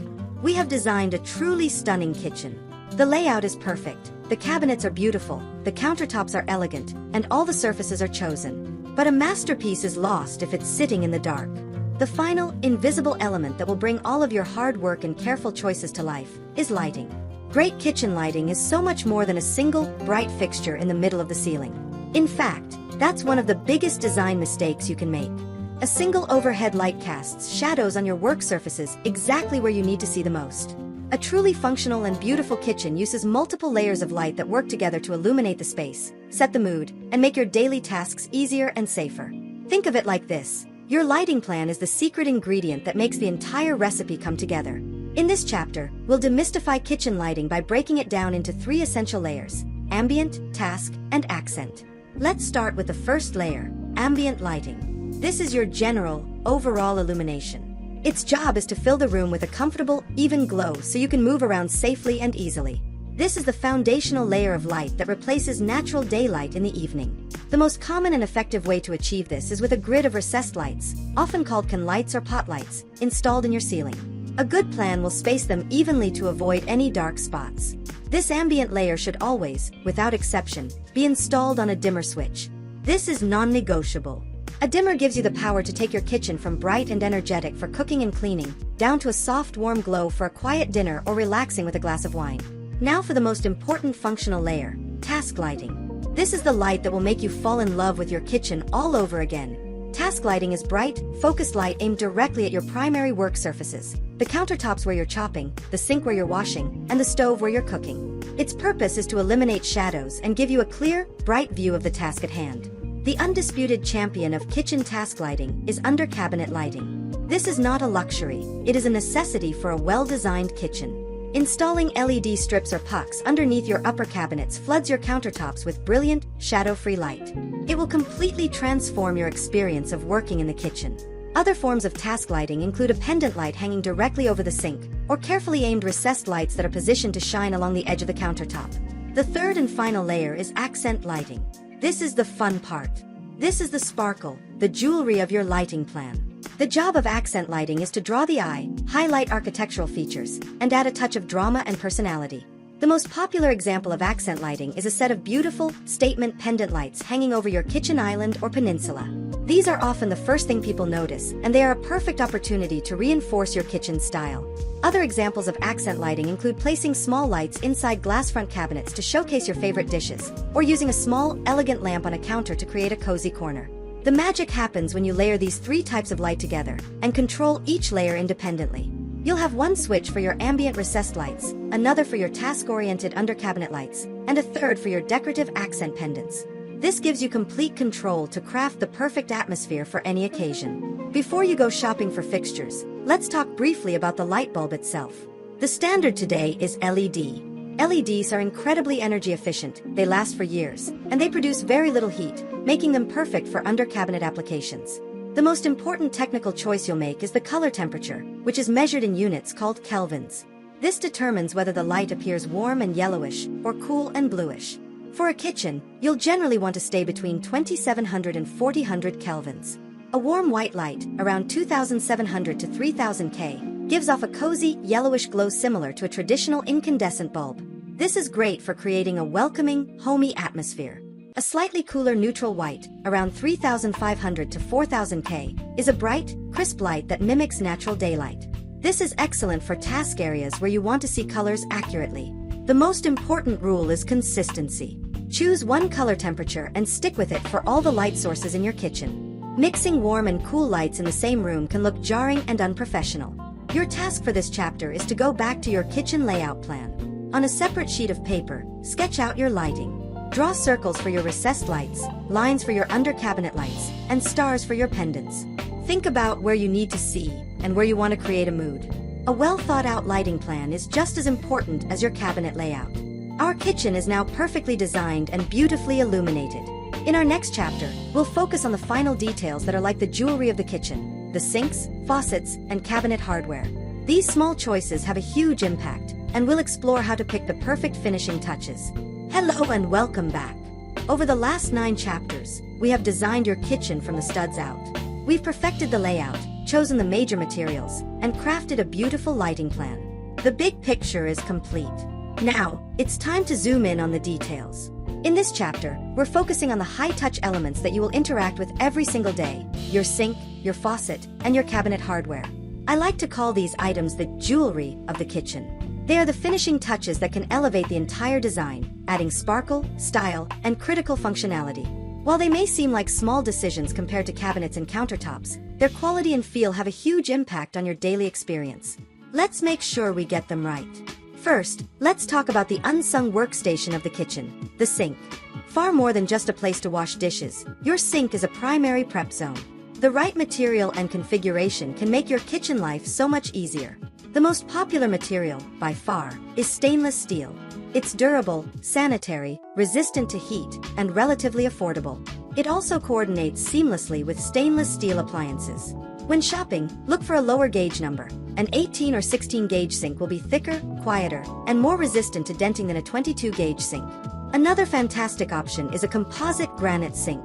Speaker 1: We have designed a truly stunning kitchen. The layout is perfect, the cabinets are beautiful, the countertops are elegant, and all the surfaces are chosen. But a masterpiece is lost if it's sitting in the dark. The final, invisible element that will bring all of your hard work and careful choices to life is lighting. Great kitchen lighting is so much more than a single, bright fixture in the middle of the ceiling. In fact, that's one of the biggest design mistakes you can make. A single overhead light casts shadows on your work surfaces exactly where you need to see the most. A truly functional and beautiful kitchen uses multiple layers of light that work together to illuminate the space, set the mood, and make your daily tasks easier and safer. Think of it like this: your lighting plan is the secret ingredient that makes the entire recipe come together. In this chapter, we'll demystify kitchen lighting by breaking it down into 3 essential layers: ambient, task, and accent. Let's start with the first layer: ambient lighting. This is your general, overall illumination. Its job is to fill the room with a comfortable, even glow so you can move around safely and easily. This is the foundational layer of light that replaces natural daylight in the evening. The most common and effective way to achieve this is with a grid of recessed lights, often called can lights or pot lights, installed in your ceiling. A good plan will space them evenly to avoid any dark spots. This ambient layer should always, without exception, be installed on a dimmer switch. This is non-negotiable. A dimmer gives you the power to take your kitchen from bright and energetic for cooking and cleaning, down to a soft, warm glow for a quiet dinner or relaxing with a glass of wine. Now for the most important functional layer: task lighting. This is the light that will make you fall in love with your kitchen all over again. Task lighting is bright, focused light aimed directly at your primary work surfaces: the countertops where you're chopping, the sink where you're washing, and the stove where you're cooking. Its purpose is to eliminate shadows and give you a clear, bright view of the task at hand. The undisputed champion of kitchen task lighting is under-cabinet lighting. This is not a luxury, it is a necessity for a well-designed kitchen. Installing LED strips or pucks underneath your upper cabinets floods your countertops with brilliant, shadow-free light. It will completely transform your experience of working in the kitchen. Other forms of task lighting include a pendant light hanging directly over the sink, or carefully aimed recessed lights that are positioned to shine along the edge of the countertop. The third and final layer is accent lighting. This is the fun part. This is the sparkle, the jewelry of your lighting plan. The job of accent lighting is to draw the eye, highlight architectural features, and add a touch of drama and personality. The most popular example of accent lighting is a set of beautiful, statement pendant lights hanging over your kitchen island or peninsula. These are often the first thing people notice, and they are a perfect opportunity to reinforce your kitchen style. Other examples of accent lighting include placing small lights inside glass front cabinets to showcase your favorite dishes, or using a small, elegant lamp on a counter to create a cozy corner. The magic happens when you layer these 3 types of light together and control each layer independently. You'll have one switch for your ambient recessed lights, another for your task-oriented under-cabinet lights, and a third for your decorative accent pendants. This gives you complete control to craft the perfect atmosphere for any occasion. Before you go shopping for fixtures, let's talk briefly about the light bulb itself. The standard today is LED. LEDs are incredibly energy efficient, they last for years, and they produce very little heat, making them perfect for under-cabinet applications. The most important technical choice you'll make is the color temperature, which is measured in units called kelvins. This determines whether the light appears warm and yellowish, or cool and bluish. For a kitchen, you'll generally want to stay between 2700 and 4000 kelvins. A warm white light, around 2700 to 3000 K, gives off a cozy, yellowish glow similar to a traditional incandescent bulb. This is great for creating a welcoming, homey atmosphere. A slightly cooler neutral white, around 3500 to 4000 K, is a bright, crisp light that mimics natural daylight. This is excellent for task areas where you want to see colors accurately. The most important rule is consistency. Choose one color temperature and stick with it for all the light sources in your kitchen. Mixing warm and cool lights in the same room can look jarring and unprofessional. Your task for this chapter is to go back to your kitchen layout plan. On a separate sheet of paper, sketch out your lighting. Draw circles for your recessed lights, lines for your under-cabinet lights, and stars for your pendants. Think about where you need to see and where you want to create a mood. A well-thought-out lighting plan is just as important as your cabinet layout. Our kitchen is now perfectly designed and beautifully illuminated. In our next chapter, we'll focus on the final details that are like the jewelry of the kitchen: the sinks, faucets, and cabinet hardware. These small choices have a huge impact, and we'll explore how to pick the perfect finishing touches. Hello and welcome back. Over the last 9 chapters, we have designed your kitchen from the studs out. We've perfected the layout, chosen the major materials, and crafted a beautiful lighting plan. The big picture is complete. Now, it's time to zoom in on the details. In this chapter, we're focusing on the high-touch elements that you will interact with every single day: your sink, your faucet, and your cabinet hardware. I like to call these items the jewelry of the kitchen. They are the finishing touches that can elevate the entire design, adding sparkle, style, and critical functionality. While they may seem like small decisions compared to cabinets and countertops, their quality and feel have a huge impact on your daily experience. Let's make sure we get them right. First, let's talk about the unsung workstation of the kitchen: the sink. Far more than just a place to wash dishes, your sink is a primary prep zone. The right material and configuration can make your kitchen life so much easier. The most popular material, by far, is stainless steel. It's durable, sanitary, resistant to heat, and relatively affordable. It also coordinates seamlessly with stainless steel appliances. When shopping, look for a lower gauge number. An 18 or 16 gauge sink will be thicker, quieter, and more resistant to denting than a 22 gauge sink. Another fantastic option is a composite granite sink.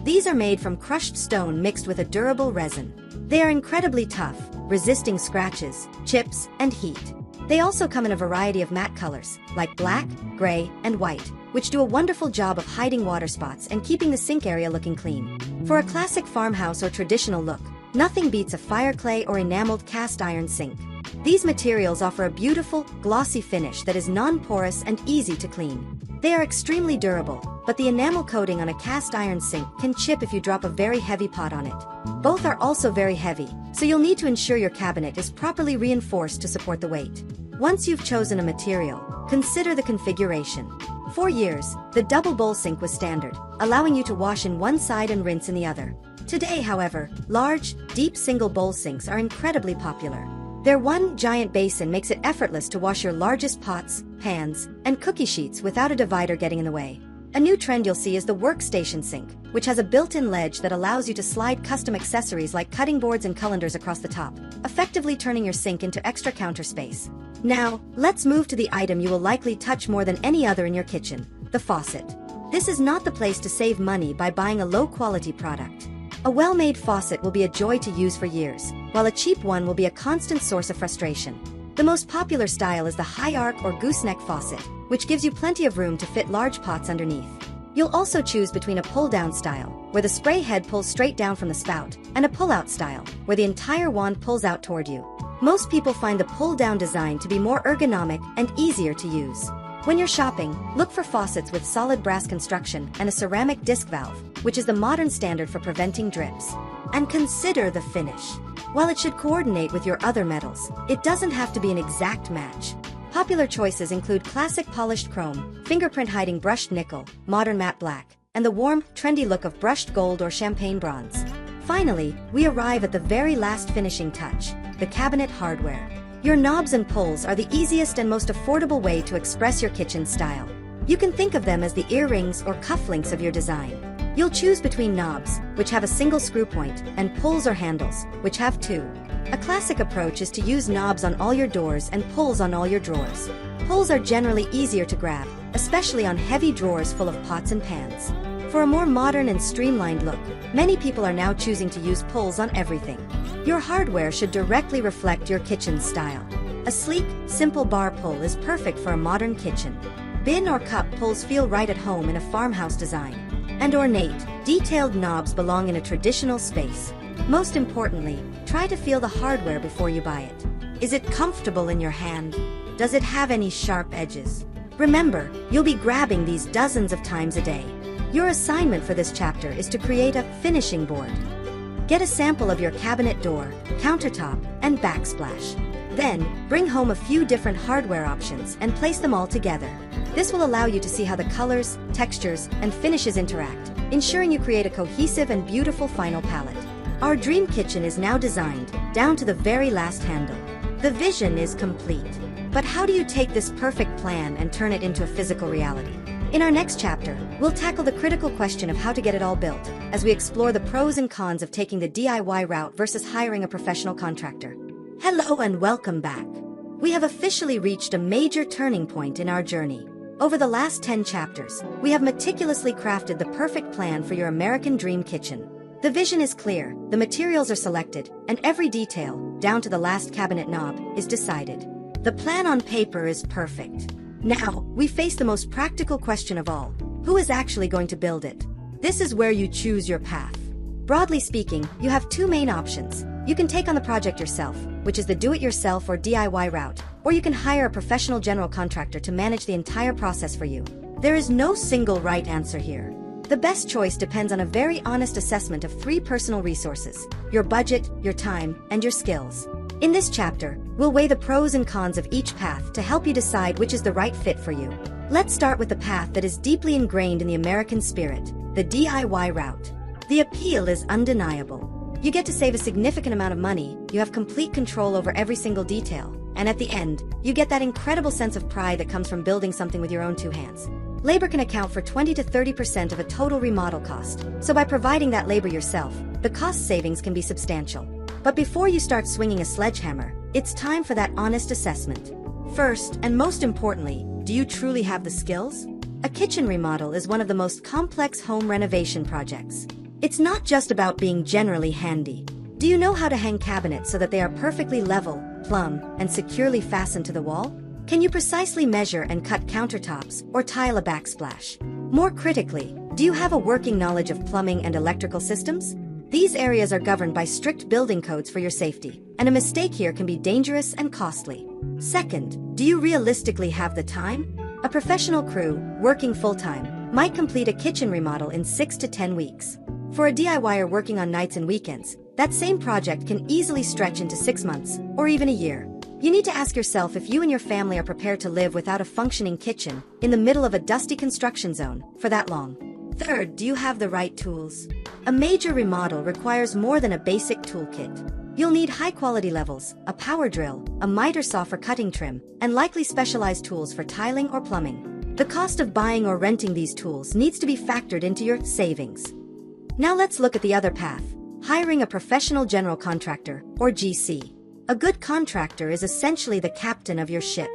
Speaker 1: These are made from crushed stone mixed with a durable resin. They are incredibly tough, resisting scratches, chips, and heat. They also come in a variety of matte colors, like black, gray, and white, which do a wonderful job of hiding water spots and keeping the sink area looking clean. For a classic farmhouse or traditional look, nothing beats a fireclay or enameled cast iron sink. These materials offer a beautiful, glossy finish that is non-porous and easy to clean. They are extremely durable, but the enamel coating on a cast iron sink can chip if you drop a very heavy pot on it. Both are also very heavy, so you'll need to ensure your cabinet is properly reinforced to support the weight. Once you've chosen a material, consider the configuration. For years, the double bowl sink was standard, allowing you to wash in one side and rinse in the other. Today, however, large, deep single bowl sinks are incredibly popular. Their one giant basin makes it effortless to wash your largest pots, pans, and cookie sheets without a divider getting in the way. A new trend you'll see is the workstation sink, which has a built-in ledge that allows you to slide custom accessories like cutting boards and colanders across the top, effectively turning your sink into extra counter space. Now, let's move to the item you will likely touch more than any other in your kitchen: the faucet. This is not the place to save money by buying a low-quality product. A well-made faucet will be a joy to use for years, while a cheap one will be a constant source of frustration. The most popular style is the high arc or gooseneck faucet, which gives you plenty of room to fit large pots underneath. You'll also choose between a pull-down style, where the spray head pulls straight down from the spout, and a pull-out style, where the entire wand pulls out toward you. Most people find the pull-down design to be more ergonomic and easier to use. When you're shopping, look for faucets with solid brass construction and a ceramic disc valve, which is the modern standard for preventing drips. And consider the finish. While it should coordinate with your other metals, it doesn't have to be an exact match. Popular choices include classic polished chrome, fingerprint-hiding brushed nickel, modern matte black, and the warm, trendy look of brushed gold or champagne bronze. Finally, we arrive at the very last finishing touch: the cabinet hardware. Your knobs and pulls are the easiest and most affordable way to express your kitchen style. You can think of them as the earrings or cufflinks of your design. You'll choose between knobs, which have a single screw point, and pulls or handles, which have two. A classic approach is to use knobs on all your doors and pulls on all your drawers. Pulls are generally easier to grab, especially on heavy drawers full of pots and pans. For a more modern and streamlined look, many people are now choosing to use pulls on everything. Your hardware should directly reflect your kitchen style. A sleek, simple bar pull is perfect for a modern kitchen. Bin or cup pulls feel right at home in a farmhouse design. And ornate, detailed knobs belong in a traditional space. Most importantly, try to feel the hardware before you buy it. Is it comfortable in your hand? Does it have any sharp edges? Remember, you'll be grabbing these dozens of times a day. Your assignment for this chapter is to create a finishing board. Get a sample of your cabinet door, countertop, and backsplash. Then, bring home a few different hardware options and place them all together. This will allow you to see how the colors, textures, and finishes interact, ensuring you create a cohesive and beautiful final palette. Our dream kitchen is now designed, down to the very last handle. The vision is complete. But how do you take this perfect plan and turn it into a physical reality? In our next chapter, we'll tackle the critical question of how to get it all built, as we explore the pros and cons of taking the DIY route versus hiring a professional contractor. Hello and welcome back. We have officially reached a major turning point in our journey. Over the last 10 chapters, we have meticulously crafted the perfect plan for your American dream kitchen. The vision is clear, the materials are selected, and every detail, down to the last cabinet knob, is decided. The plan on paper is perfect. Now, we face the most practical question of all. Who is actually going to build it? This is where you choose your path. Broadly speaking, you have two main options. You can take on the project yourself, which is the do-it-yourself or DIY route, or you can hire a professional general contractor to manage the entire process for you. There is no single right answer here. The best choice depends on a very honest assessment of three personal resources: your budget, your time, and your skills. In this chapter, we'll weigh the pros and cons of each path to help you decide which is the right fit for you. Let's start with the path that is deeply ingrained in the American spirit, the DIY route. The appeal is undeniable. You get to save a significant amount of money, you have complete control over every single detail, and at the end, you get that incredible sense of pride that comes from building something with your own two hands. Labor can account for 20 to 30% of a total remodel cost, so by providing that labor yourself, the cost savings can be substantial. But before you start swinging a sledgehammer, it's time for that honest assessment. First, and most importantly, do you truly have the skills? A kitchen remodel is one of the most complex home renovation projects. It's not just about being generally handy. Do you know how to hang cabinets so that they are perfectly level, plumb, and securely fastened to the wall? Can you precisely measure and cut countertops or tile a backsplash? More critically, do you have a working knowledge of plumbing and electrical systems? These areas are governed by strict building codes for your safety, and a mistake here can be dangerous and costly. Second, do you realistically have the time? A professional crew, working full-time, might complete a kitchen remodel in 6 to 10 weeks. For a DIYer working on nights and weekends, that same project can easily stretch into 6 months, or even a year. You need to ask yourself if you and your family are prepared to live without a functioning kitchen in the middle of a dusty construction zone for that long. Third, do you have the right tools? A major remodel requires more than a basic toolkit. You'll need high-quality levels, a power drill, a miter saw for cutting trim, and likely specialized tools for tiling or plumbing. The cost of buying or renting these tools needs to be factored into your savings. Now let's look at the other path, hiring a professional general contractor, or GC. A good contractor is essentially the captain of your ship.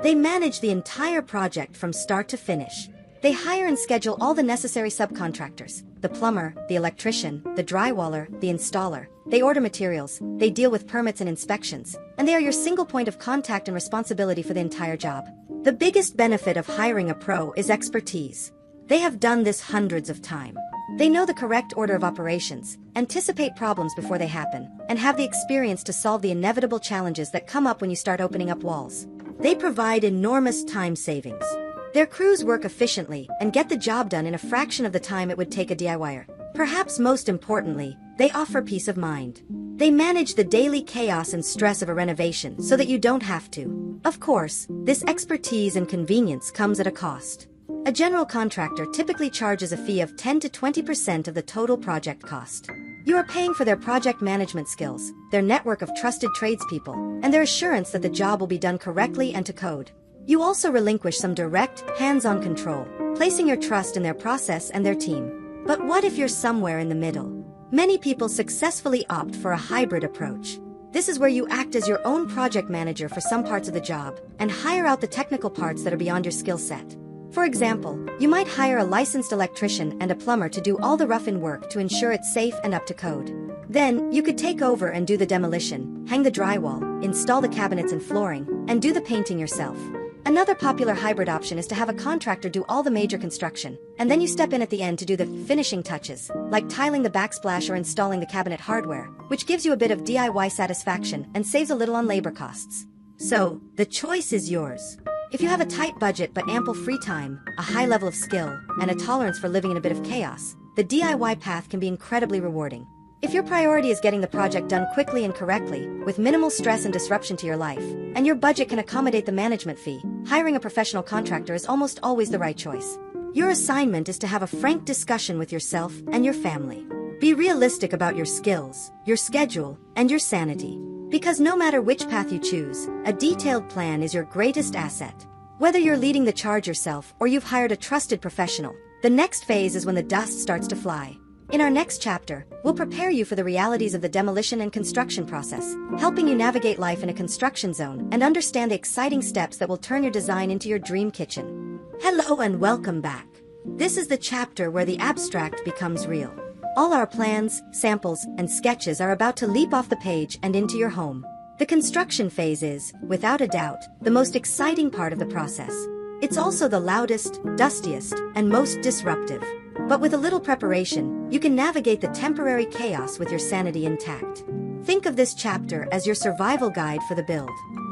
Speaker 1: They manage the entire project from start to finish. They hire and schedule all the necessary subcontractors, the plumber, the electrician, the drywaller, the installer. They order materials, they deal with permits and inspections, and they are your single point of contact and responsibility for the entire job. The biggest benefit of hiring a pro is expertise. They have done this hundreds of times. They know the correct order of operations, anticipate problems before they happen, and have the experience to solve the inevitable challenges that come up when you start opening up walls. They provide enormous time savings. Their crews work efficiently and get the job done in a fraction of the time it would take a DIYer. Perhaps most importantly, they offer peace of mind. They manage the daily chaos and stress of a renovation so that you don't have to. Of course, this expertise and convenience comes at a cost. A general contractor typically charges a fee of 10 to 20% of the total project cost. You are paying for their project management skills, their network of trusted tradespeople, and their assurance that the job will be done correctly and to code. You also relinquish some direct, hands-on control, placing your trust in their process and their team. But what if you're somewhere in the middle? Many people successfully opt for a hybrid approach. This is where you act as your own project manager for some parts of the job and hire out the technical parts that are beyond your skill set. For example, you might hire a licensed electrician and a plumber to do all the rough-in work to ensure it's safe and up to code. Then, you could take over and do the demolition, hang the drywall, install the cabinets and flooring, and do the painting yourself. Another popular hybrid option is to have a contractor do all the major construction, and then you step in at the end to do the finishing touches, like tiling the backsplash or installing the cabinet hardware, which gives you a bit of DIY satisfaction and saves a little on labor costs. So, the choice is yours. If you have a tight budget but ample free time, a high level of skill, and a tolerance for living in a bit of chaos, the DIY path can be incredibly rewarding. If your priority is getting the project done quickly and correctly, with minimal stress and disruption to your life, and your budget can accommodate the management fee, hiring a professional contractor is almost always the right choice. Your assignment is to have a frank discussion with yourself and your family. Be realistic about your skills, your schedule, and your sanity. Because no matter which path you choose, a detailed plan is your greatest asset. Whether you're leading the charge yourself or you've hired a trusted professional, the next phase is when the dust starts to fly. In our next chapter, we'll prepare you for the realities of the demolition and construction process, helping you navigate life in a construction zone and understand the exciting steps that will turn your design into your dream kitchen. Hello and welcome back. This is the chapter where the abstract becomes real. All our plans, samples, and sketches are about to leap off the page and into your home. The construction phase is, without a doubt, the most exciting part of the process. It's also the loudest, dustiest, and most disruptive. But with a little preparation, you can navigate the temporary chaos with your sanity intact. Think of this chapter as your survival guide for the build.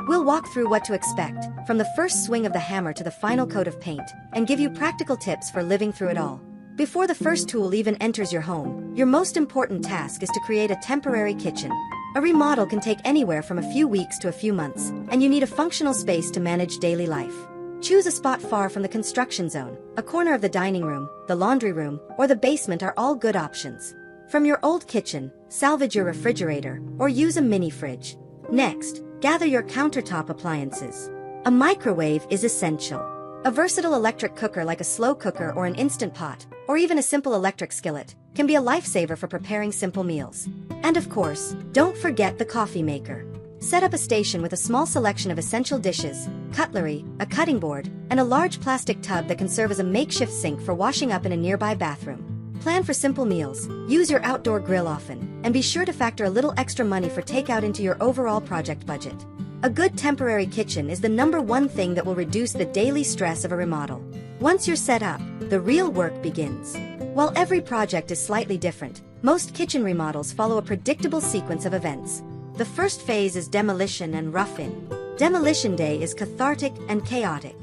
Speaker 1: We'll walk through what to expect, from the first swing of the hammer to the final coat of paint, and give you practical tips for living through it all. Before the first tool even enters your home, your most important task is to create a temporary kitchen. A remodel can take anywhere from a few weeks to a few months, and you need a functional space to manage daily life. Choose a spot far from the construction zone. A corner of the dining room, the laundry room, or the basement are all good options. From your old kitchen, salvage your refrigerator, or use a mini fridge. Next, gather your countertop appliances. A microwave is essential. A versatile electric cooker like a slow cooker or an instant pot, or even a simple electric skillet, can be a lifesaver for preparing simple meals. And of course, don't forget the coffee maker. Set up a station with a small selection of essential dishes, cutlery, a cutting board, and a large plastic tub that can serve as a makeshift sink for washing up in a nearby bathroom. Plan for simple meals, use your outdoor grill often, and be sure to factor a little extra money for takeout into your overall project budget. A good temporary kitchen is the #1 thing that will reduce the daily stress of a remodel. Once you're set up, the real work begins. While every project is slightly different, most kitchen remodels follow a predictable sequence of events. The first phase is demolition and rough-in. Demolition day is cathartic and chaotic.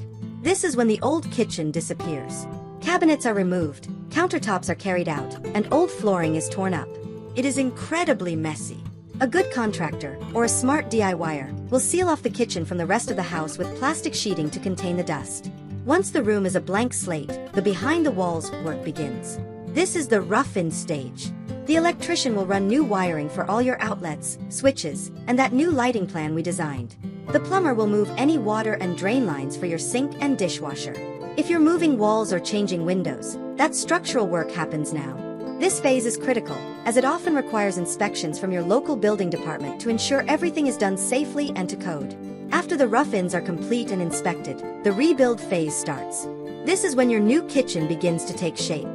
Speaker 1: This is when the old kitchen disappears. Cabinets are removed, countertops are carried out, and old flooring is torn up. It is incredibly messy. A good contractor, or a smart DIYer, will seal off the kitchen from the rest of the house with plastic sheeting to contain the dust. Once the room is a blank slate, the behind-the-walls work begins. This is the rough-in stage. The electrician will run new wiring for all your outlets, switches, and that new lighting plan we designed. The plumber will move any water and drain lines for your sink and dishwasher. If you're moving walls or changing windows, that structural work happens now. This phase is critical, as it often requires inspections from your local building department to ensure everything is done safely and to code. After the rough-ins are complete and inspected, the rebuild phase starts. This is when your new kitchen begins to take shape.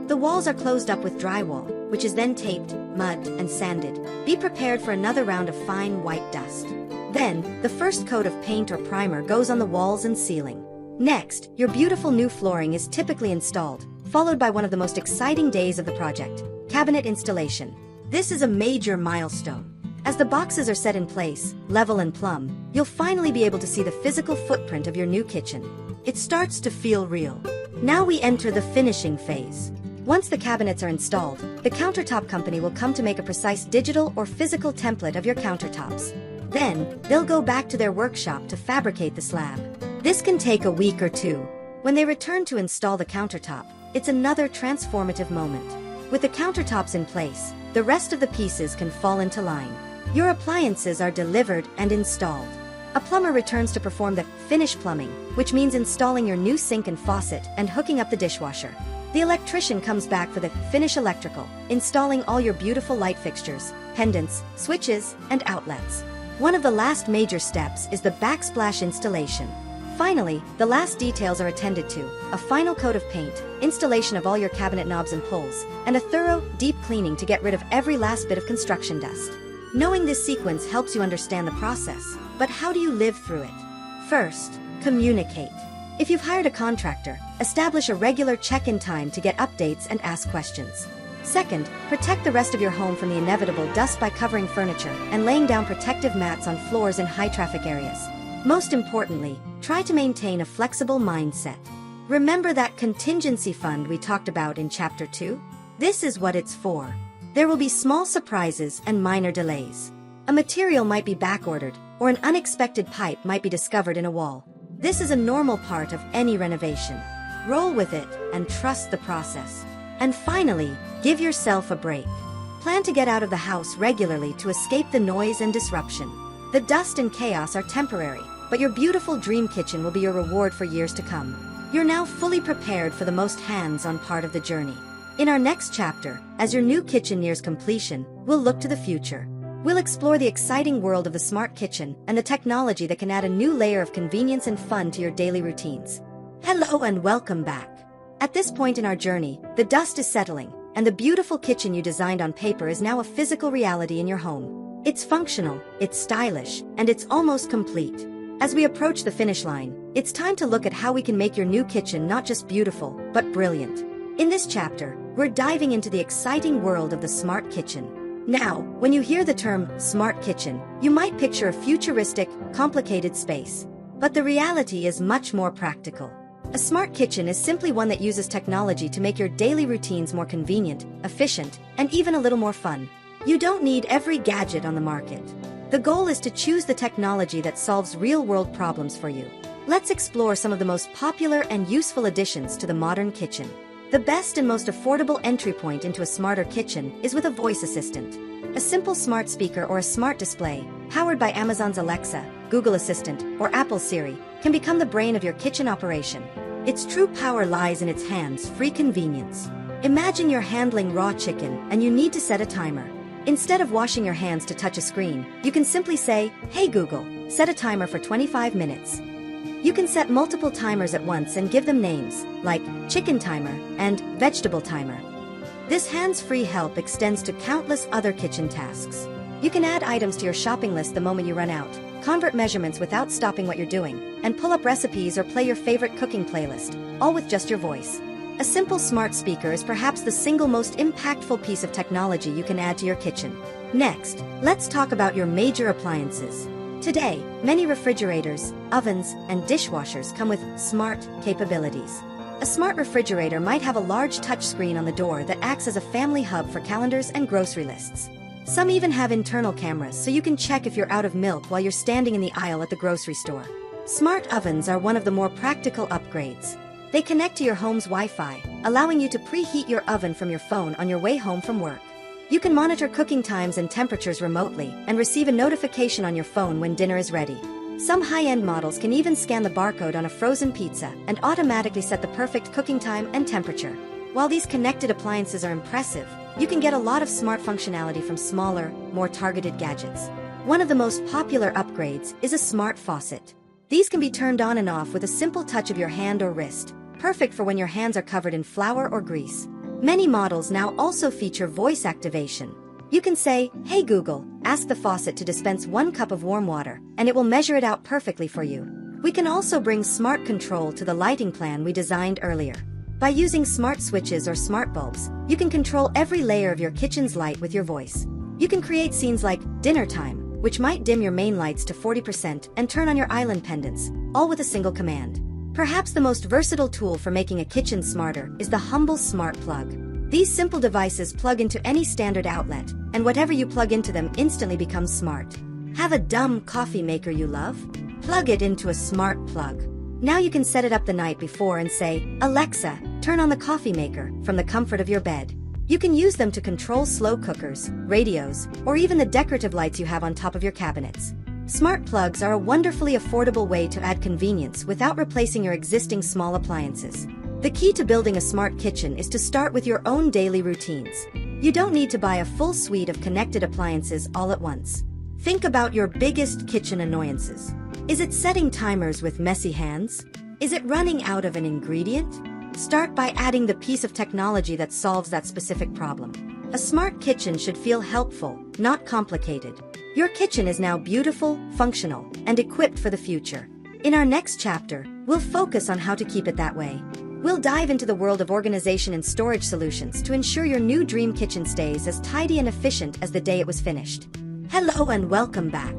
Speaker 1: The walls are closed up with drywall, which is then taped, mud, and sanded. Be prepared for another round of fine white dust. Then, the first coat of paint or primer goes on the walls and ceiling. Next, your beautiful new flooring is typically installed, followed by one of the most exciting days of the project, cabinet installation. This is a major milestone. As the boxes are set in place, level and plumb, you'll finally be able to see the physical footprint of your new kitchen. It starts to feel real. Now we enter the finishing phase. Once the cabinets are installed, the countertop company will come to make a precise digital or physical template of your countertops. Then, they'll go back to their workshop to fabricate the slab. This can take a week or two. When they return to install the countertop, it's another transformative moment. With the countertops in place, the rest of the pieces can fall into line. Your appliances are delivered and installed. A plumber returns to perform the finish plumbing, which means installing your new sink and faucet and hooking up the dishwasher. The electrician comes back for the finish electrical, installing all your beautiful light fixtures, pendants, switches, and outlets. One of the last major steps is the backsplash installation. Finally, the last details are attended to: a final coat of paint, installation of all your cabinet knobs and pulls, and a thorough, deep cleaning to get rid of every last bit of construction dust. Knowing this sequence helps you understand the process, but how do you live through it? First, communicate. If you've hired a contractor, establish a regular check-in time to get updates and ask questions. Second, protect the rest of your home from the inevitable dust by covering furniture and laying down protective mats on floors in high-traffic areas. Most importantly, try to maintain a flexible mindset. Remember that contingency fund we talked about in Chapter 2? This is what it's for. There will be small surprises and minor delays. A material might be backordered, or an unexpected pipe might be discovered in a wall. This is a normal part of any renovation. Roll with it and trust the process. And finally, give yourself a break. Plan to get out of the house regularly to escape the noise and disruption. The dust and chaos are temporary, but your beautiful dream kitchen will be your reward for years to come. You're now fully prepared for the most hands-on part of the journey. In our next chapter, as your new kitchen nears completion, we'll look to the future. We'll explore the exciting world of the smart kitchen and the technology that can add a new layer of convenience and fun to your daily routines. Hello and welcome back. At this point in our journey, the dust is settling, and the beautiful kitchen you designed on paper is now a physical reality in your home. It's functional, it's stylish, and it's almost complete. As we approach the finish line, it's time to look at how we can make your new kitchen not just beautiful, but brilliant. In this chapter, we're diving into the exciting world of the smart kitchen. Now, when you hear the term smart kitchen, you might picture a futuristic, complicated space. But the reality is much more practical. A smart kitchen is simply one that uses technology to make your daily routines more convenient, efficient, and even a little more fun. You don't need every gadget on the market. The goal is to choose the technology that solves real-world problems for you. Let's explore some of the most popular and useful additions to the modern kitchen. The best and most affordable entry point into a smarter kitchen is with a voice assistant. A simple smart speaker or a smart display, powered by Amazon's Alexa, Google Assistant, or Apple Siri, can become the brain of your kitchen operation. Its true power lies in its hands-free convenience. Imagine you're handling raw chicken and you need to set a timer. Instead of washing your hands to touch a screen, you can simply say, "Hey Google, set a timer for 25 minutes. You can set multiple timers at once and give them names, like chicken timer and vegetable timer. This hands-free help extends to countless other kitchen tasks. You can add items to your shopping list the moment you run out, convert measurements without stopping what you're doing, and pull up recipes or play your favorite cooking playlist, all with just your voice. A simple smart speaker is perhaps the single most impactful piece of technology you can add to your kitchen. Next, let's talk about your major appliances. Today, many refrigerators, ovens, and dishwashers come with smart capabilities. A smart refrigerator might have a large touchscreen on the door that acts as a family hub for calendars and grocery lists. Some even have internal cameras so you can check if you're out of milk while you're standing in the aisle at the grocery store. Smart ovens are one of the more practical upgrades. They connect to your home's Wi-Fi, allowing you to preheat your oven from your phone on your way home from work. You can monitor cooking times and temperatures remotely and receive a notification on your phone when dinner is ready. Some high-end models can even scan the barcode on a frozen pizza and automatically set the perfect cooking time and temperature. While these connected appliances are impressive, you can get a lot of smart functionality from smaller, more targeted gadgets. One of the most popular upgrades is a smart faucet. These can be turned on and off with a simple touch of your hand or wrist, perfect for when your hands are covered in flour or grease. Many models now also feature voice activation. You can say, "Hey Google, ask the faucet to dispense 1 cup of warm water," and it will measure it out perfectly for you. We can also bring smart control to the lighting plan we designed earlier. By using smart switches or smart bulbs, you can control every layer of your kitchen's light with your voice. You can create scenes like dinner time, which might dim your main lights to 40% and turn on your island pendants, all with a single command. Perhaps the most versatile tool for making a kitchen smarter is the humble smart plug. These simple devices plug into any standard outlet, and whatever you plug into them instantly becomes smart. Have a dumb coffee maker you love? Plug it into a smart plug. Now you can set it up the night before and say, "Alexa, turn on the coffee maker," from the comfort of your bed. You can use them to control slow cookers, radios, or even the decorative lights you have on top of your cabinets. Smart plugs are a wonderfully affordable way to add convenience without replacing your existing small appliances. The key to building a smart kitchen is to start with your own daily routines. You don't need to buy a full suite of connected appliances all at once. Think about your biggest kitchen annoyances. Is it setting timers with messy hands? Is it running out of an ingredient? Start by adding the piece of technology that solves that specific problem. A smart kitchen should feel helpful, not complicated. Your kitchen is now beautiful, functional, and equipped for the future. In our next chapter, we'll focus on how to keep it that way. We'll dive into the world of organization and storage solutions to ensure your new dream kitchen stays as tidy and efficient as the day it was finished. Hello and welcome back.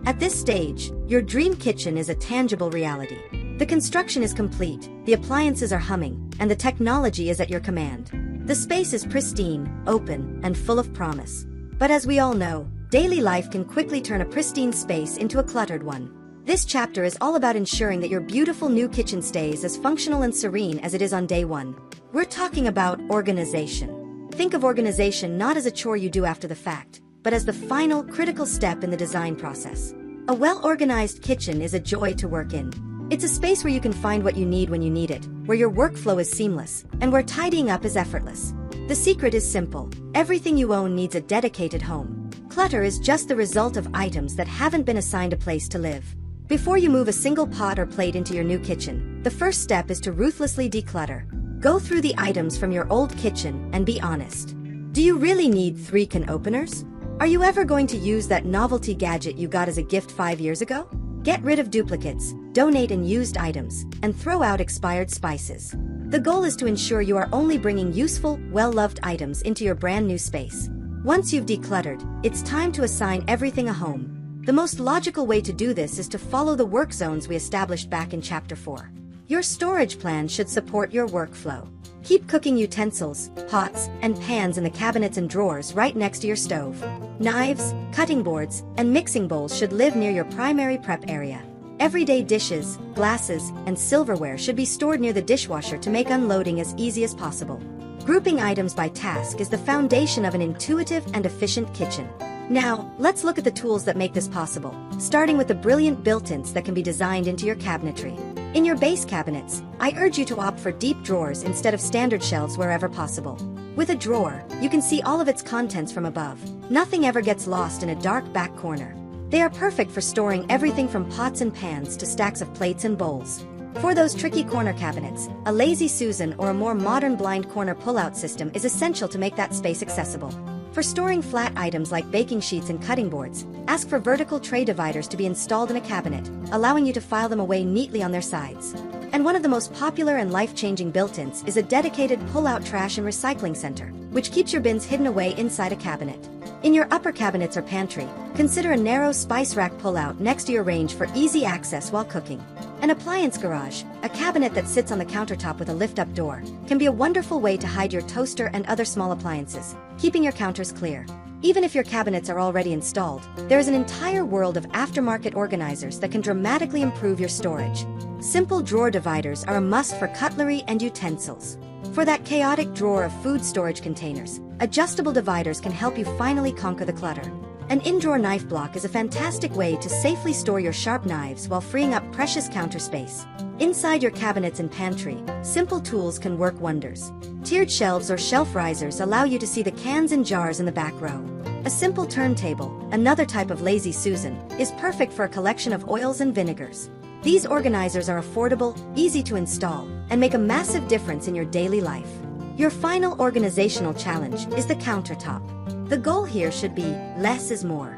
Speaker 1: At this stage, your dream kitchen is a tangible reality. The construction is complete, the appliances are humming, and the technology is at your command. The space is pristine, open, and full of promise. But as we all know, daily life can quickly turn a pristine space into a cluttered one. This chapter is all about ensuring that your beautiful new kitchen stays as functional and serene as it is on day one. We're talking about organization. Think of organization not as a chore you do after the fact, but as the final, critical step in the design process. A well-organized kitchen is a joy to work in. It's a space where you can find what you need when you need it, where your workflow is seamless, and where tidying up is effortless. The secret is simple. Everything you own needs a dedicated home. Clutter is just the result of items that haven't been assigned a place to live. Before you move a single pot or plate into your new kitchen, the first step is to ruthlessly declutter. Go through the items from your old kitchen and be honest. Do you really need 3 can openers? Are you ever going to use that novelty gadget you got as a gift 5 years ago? Get rid of duplicates, donate unused items, and throw out expired spices. The goal is to ensure you are only bringing useful, well-loved items into your brand new space. Once you've decluttered, it's time to assign everything a home. The most logical way to do this is to follow the work zones we established back in Chapter 4. Your storage plan should support your workflow. Keep cooking utensils, pots, and pans in the cabinets and drawers right next to your stove. Knives, cutting boards, and mixing bowls should live near your primary prep area. Everyday dishes, glasses, and silverware should be stored near the dishwasher to make unloading as easy as possible. Grouping items by task is the foundation of an intuitive and efficient kitchen. Now, let's look at the tools that make this possible, starting with the brilliant built-ins that can be designed into your cabinetry. In your base cabinets, I urge you to opt for deep drawers instead of standard shelves wherever possible. With a drawer, you can see all of its contents from above. Nothing ever gets lost in a dark back corner. They are perfect for storing everything from pots and pans to stacks of plates and bowls. For those tricky corner cabinets, a Lazy Susan or a more modern blind corner pull-out system is essential to make that space accessible. For storing flat items like baking sheets and cutting boards, ask for vertical tray dividers to be installed in a cabinet, allowing you to file them away neatly on their sides. And one of the most popular and life-changing built-ins is a dedicated pull-out trash and recycling center, which keeps your bins hidden away inside a cabinet. In your upper cabinets or pantry, consider a narrow spice rack pull-out next to your range for easy access while cooking. An appliance garage, a cabinet that sits on the countertop with a lift-up door, can be a wonderful way to hide your toaster and other small appliances, keeping your counters clear. Even if your cabinets are already installed, there is an entire world of aftermarket organizers that can dramatically improve your storage. Simple drawer dividers are a must for cutlery and utensils. For that chaotic drawer of food storage containers, adjustable dividers can help you finally conquer the clutter. An in-drawer knife block is a fantastic way to safely store your sharp knives while freeing up precious counter space. Inside your cabinets and pantry, simple tools can work wonders. Tiered shelves or shelf risers allow you to see the cans and jars in the back row. A simple turntable, another type of Lazy Susan, is perfect for a collection of oils and vinegars. These organizers are affordable, easy to install, and make a massive difference in your daily life. Your final organizational challenge is the countertop. The goal here should be less is more.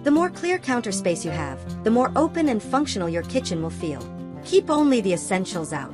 Speaker 1: The more clear counter space you have, the more open and functional your kitchen will feel. Keep only the essentials out.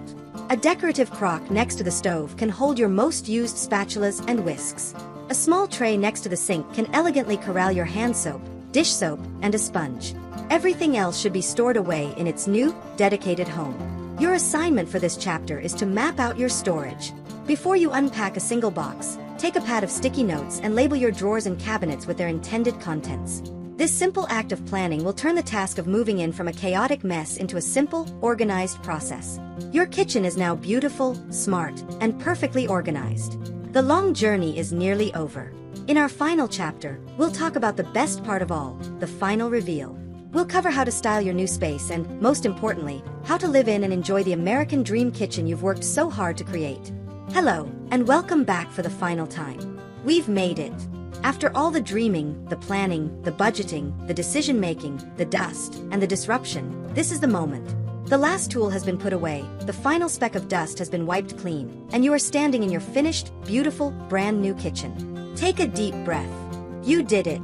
Speaker 1: A decorative crock next to the stove can hold your most used spatulas and whisks. A small tray next to the sink can elegantly corral your hand soap, dish soap, and a sponge. Everything else should be stored away in its new, dedicated home. Your assignment for this chapter is to map out your storage. Before you unpack a single box, take a pad of sticky notes and label your drawers and cabinets with their intended contents. This simple act of planning will turn the task of moving in from a chaotic mess into a simple, organized process. Your kitchen is now beautiful, smart, and perfectly organized. The long journey is nearly over. In our final chapter, we'll talk about the best part of all, the final reveal. We'll cover how to style your new space and, most importantly, how to live in and enjoy the American dream kitchen you've worked so hard to create. Hello, and welcome back for the final time. We've made it. After all the dreaming, the planning, the budgeting, the decision-making, the dust, and the disruption, this is the moment. The last tool has been put away, the final speck of dust has been wiped clean, and you are standing in your finished, beautiful, brand new kitchen. Take a deep breath. You did it.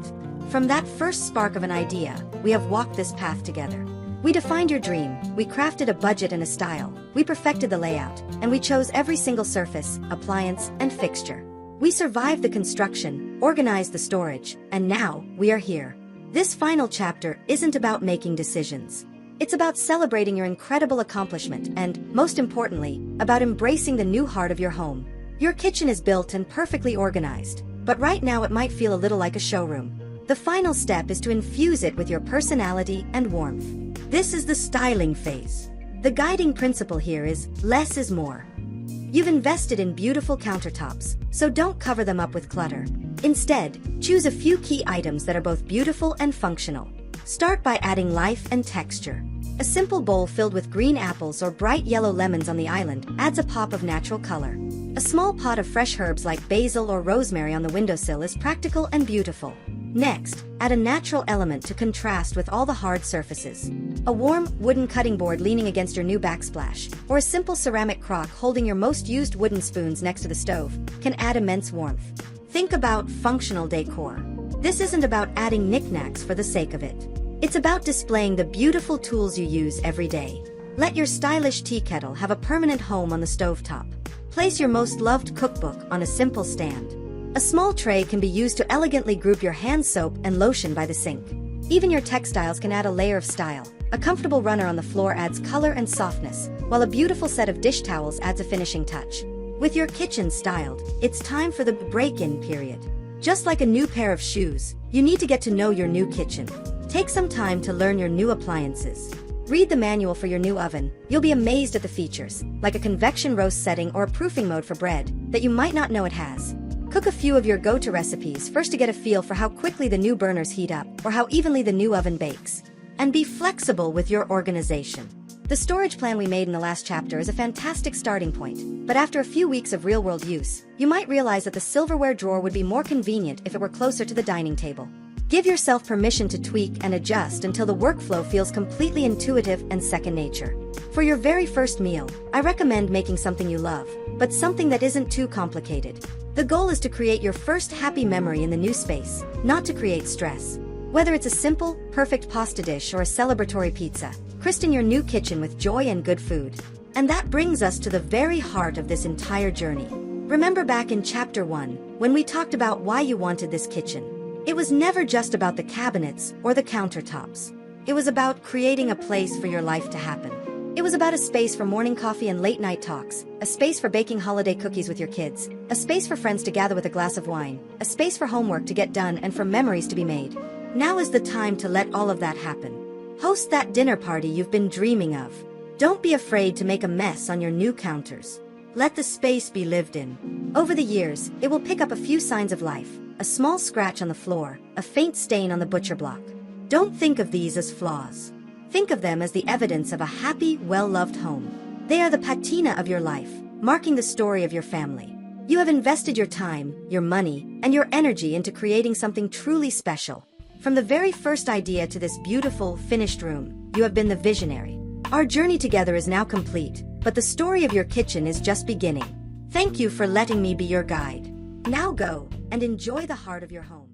Speaker 1: From that first spark of an idea, we have walked this path together. We defined your dream, we crafted a budget and a style, we perfected the layout, and we chose every single surface, appliance, and fixture. We survived the construction, organized the storage, and now, we are here. This final chapter isn't about making decisions. It's about celebrating your incredible accomplishment and, most importantly, about embracing the new heart of your home. Your kitchen is built and perfectly organized, but right now it might feel a little like a showroom. The final step is to infuse it with your personality and warmth. This is the styling phase. The guiding principle here is less is more. You've invested in beautiful countertops, so don't cover them up with clutter. Instead, choose a few key items that are both beautiful and functional. Start by adding life and texture. A simple bowl filled with green apples or bright yellow lemons on the island adds a pop of natural color. A small pot of fresh herbs like basil or rosemary on the windowsill is practical and beautiful. Next, add a natural element to contrast with all the hard surfaces. A warm, wooden cutting board leaning against your new backsplash, or a simple ceramic crock holding your most used wooden spoons next to the stove, can add immense warmth. Think about functional decor. This isn't about adding knickknacks for the sake of it. It's about displaying the beautiful tools you use every day. Let your stylish tea kettle have a permanent home on the stovetop. Place your most loved cookbook on a simple stand. A small tray can be used to elegantly group your hand soap and lotion by the sink. Even your textiles can add a layer of style. A comfortable runner on the floor adds color and softness, while a beautiful set of dish towels adds a finishing touch. With your kitchen styled, it's time for the break-in period. Just like a new pair of shoes, you need to get to know your new kitchen. Take some time to learn your new appliances. Read the manual for your new oven. You'll be amazed at the features, like a convection roast setting or a proofing mode for bread, that you might not know it has. Cook a few of your go-to recipes first to get a feel for how quickly the new burners heat up or how evenly the new oven bakes. And be flexible with your organization. The storage plan we made in the last chapter is a fantastic starting point, but after a few weeks of real-world use, you might realize that the silverware drawer would be more convenient if it were closer to the dining table. Give yourself permission to tweak and adjust until the workflow feels completely intuitive and second nature. For your very first meal, I recommend making something you love, but something that isn't too complicated. The goal is to create your first happy memory in the new space, not to create stress. Whether it's a simple, perfect pasta dish or a celebratory pizza, christen your new kitchen with joy and good food. And that brings us to the very heart of this entire journey. Remember back in Chapter 1, when we talked about why you wanted this kitchen. It was never just about the cabinets or the countertops. It was about creating a place for your life to happen. It was about a space for morning coffee and late-night talks, a space for baking holiday cookies with your kids, a space for friends to gather with a glass of wine, a space for homework to get done and for memories to be made. Now is the time to let all of that happen. Host that dinner party you've been dreaming of. Don't be afraid to make a mess on your new counters. Let the space be lived in. Over the years, it will pick up a few signs of life. A small scratch on the floor, a faint stain on the butcher block. Don't think of these as flaws. Think of them as the evidence of a happy, well-loved home. They are the patina of your life, marking the story of your family. You have invested your time, your money, and your energy into creating something truly special. From the very first idea to this beautiful, finished room, you have been the visionary. Our journey together is now complete, but the story of your kitchen is just beginning. Thank you for letting me be your guide. Now go and enjoy the heart of your home.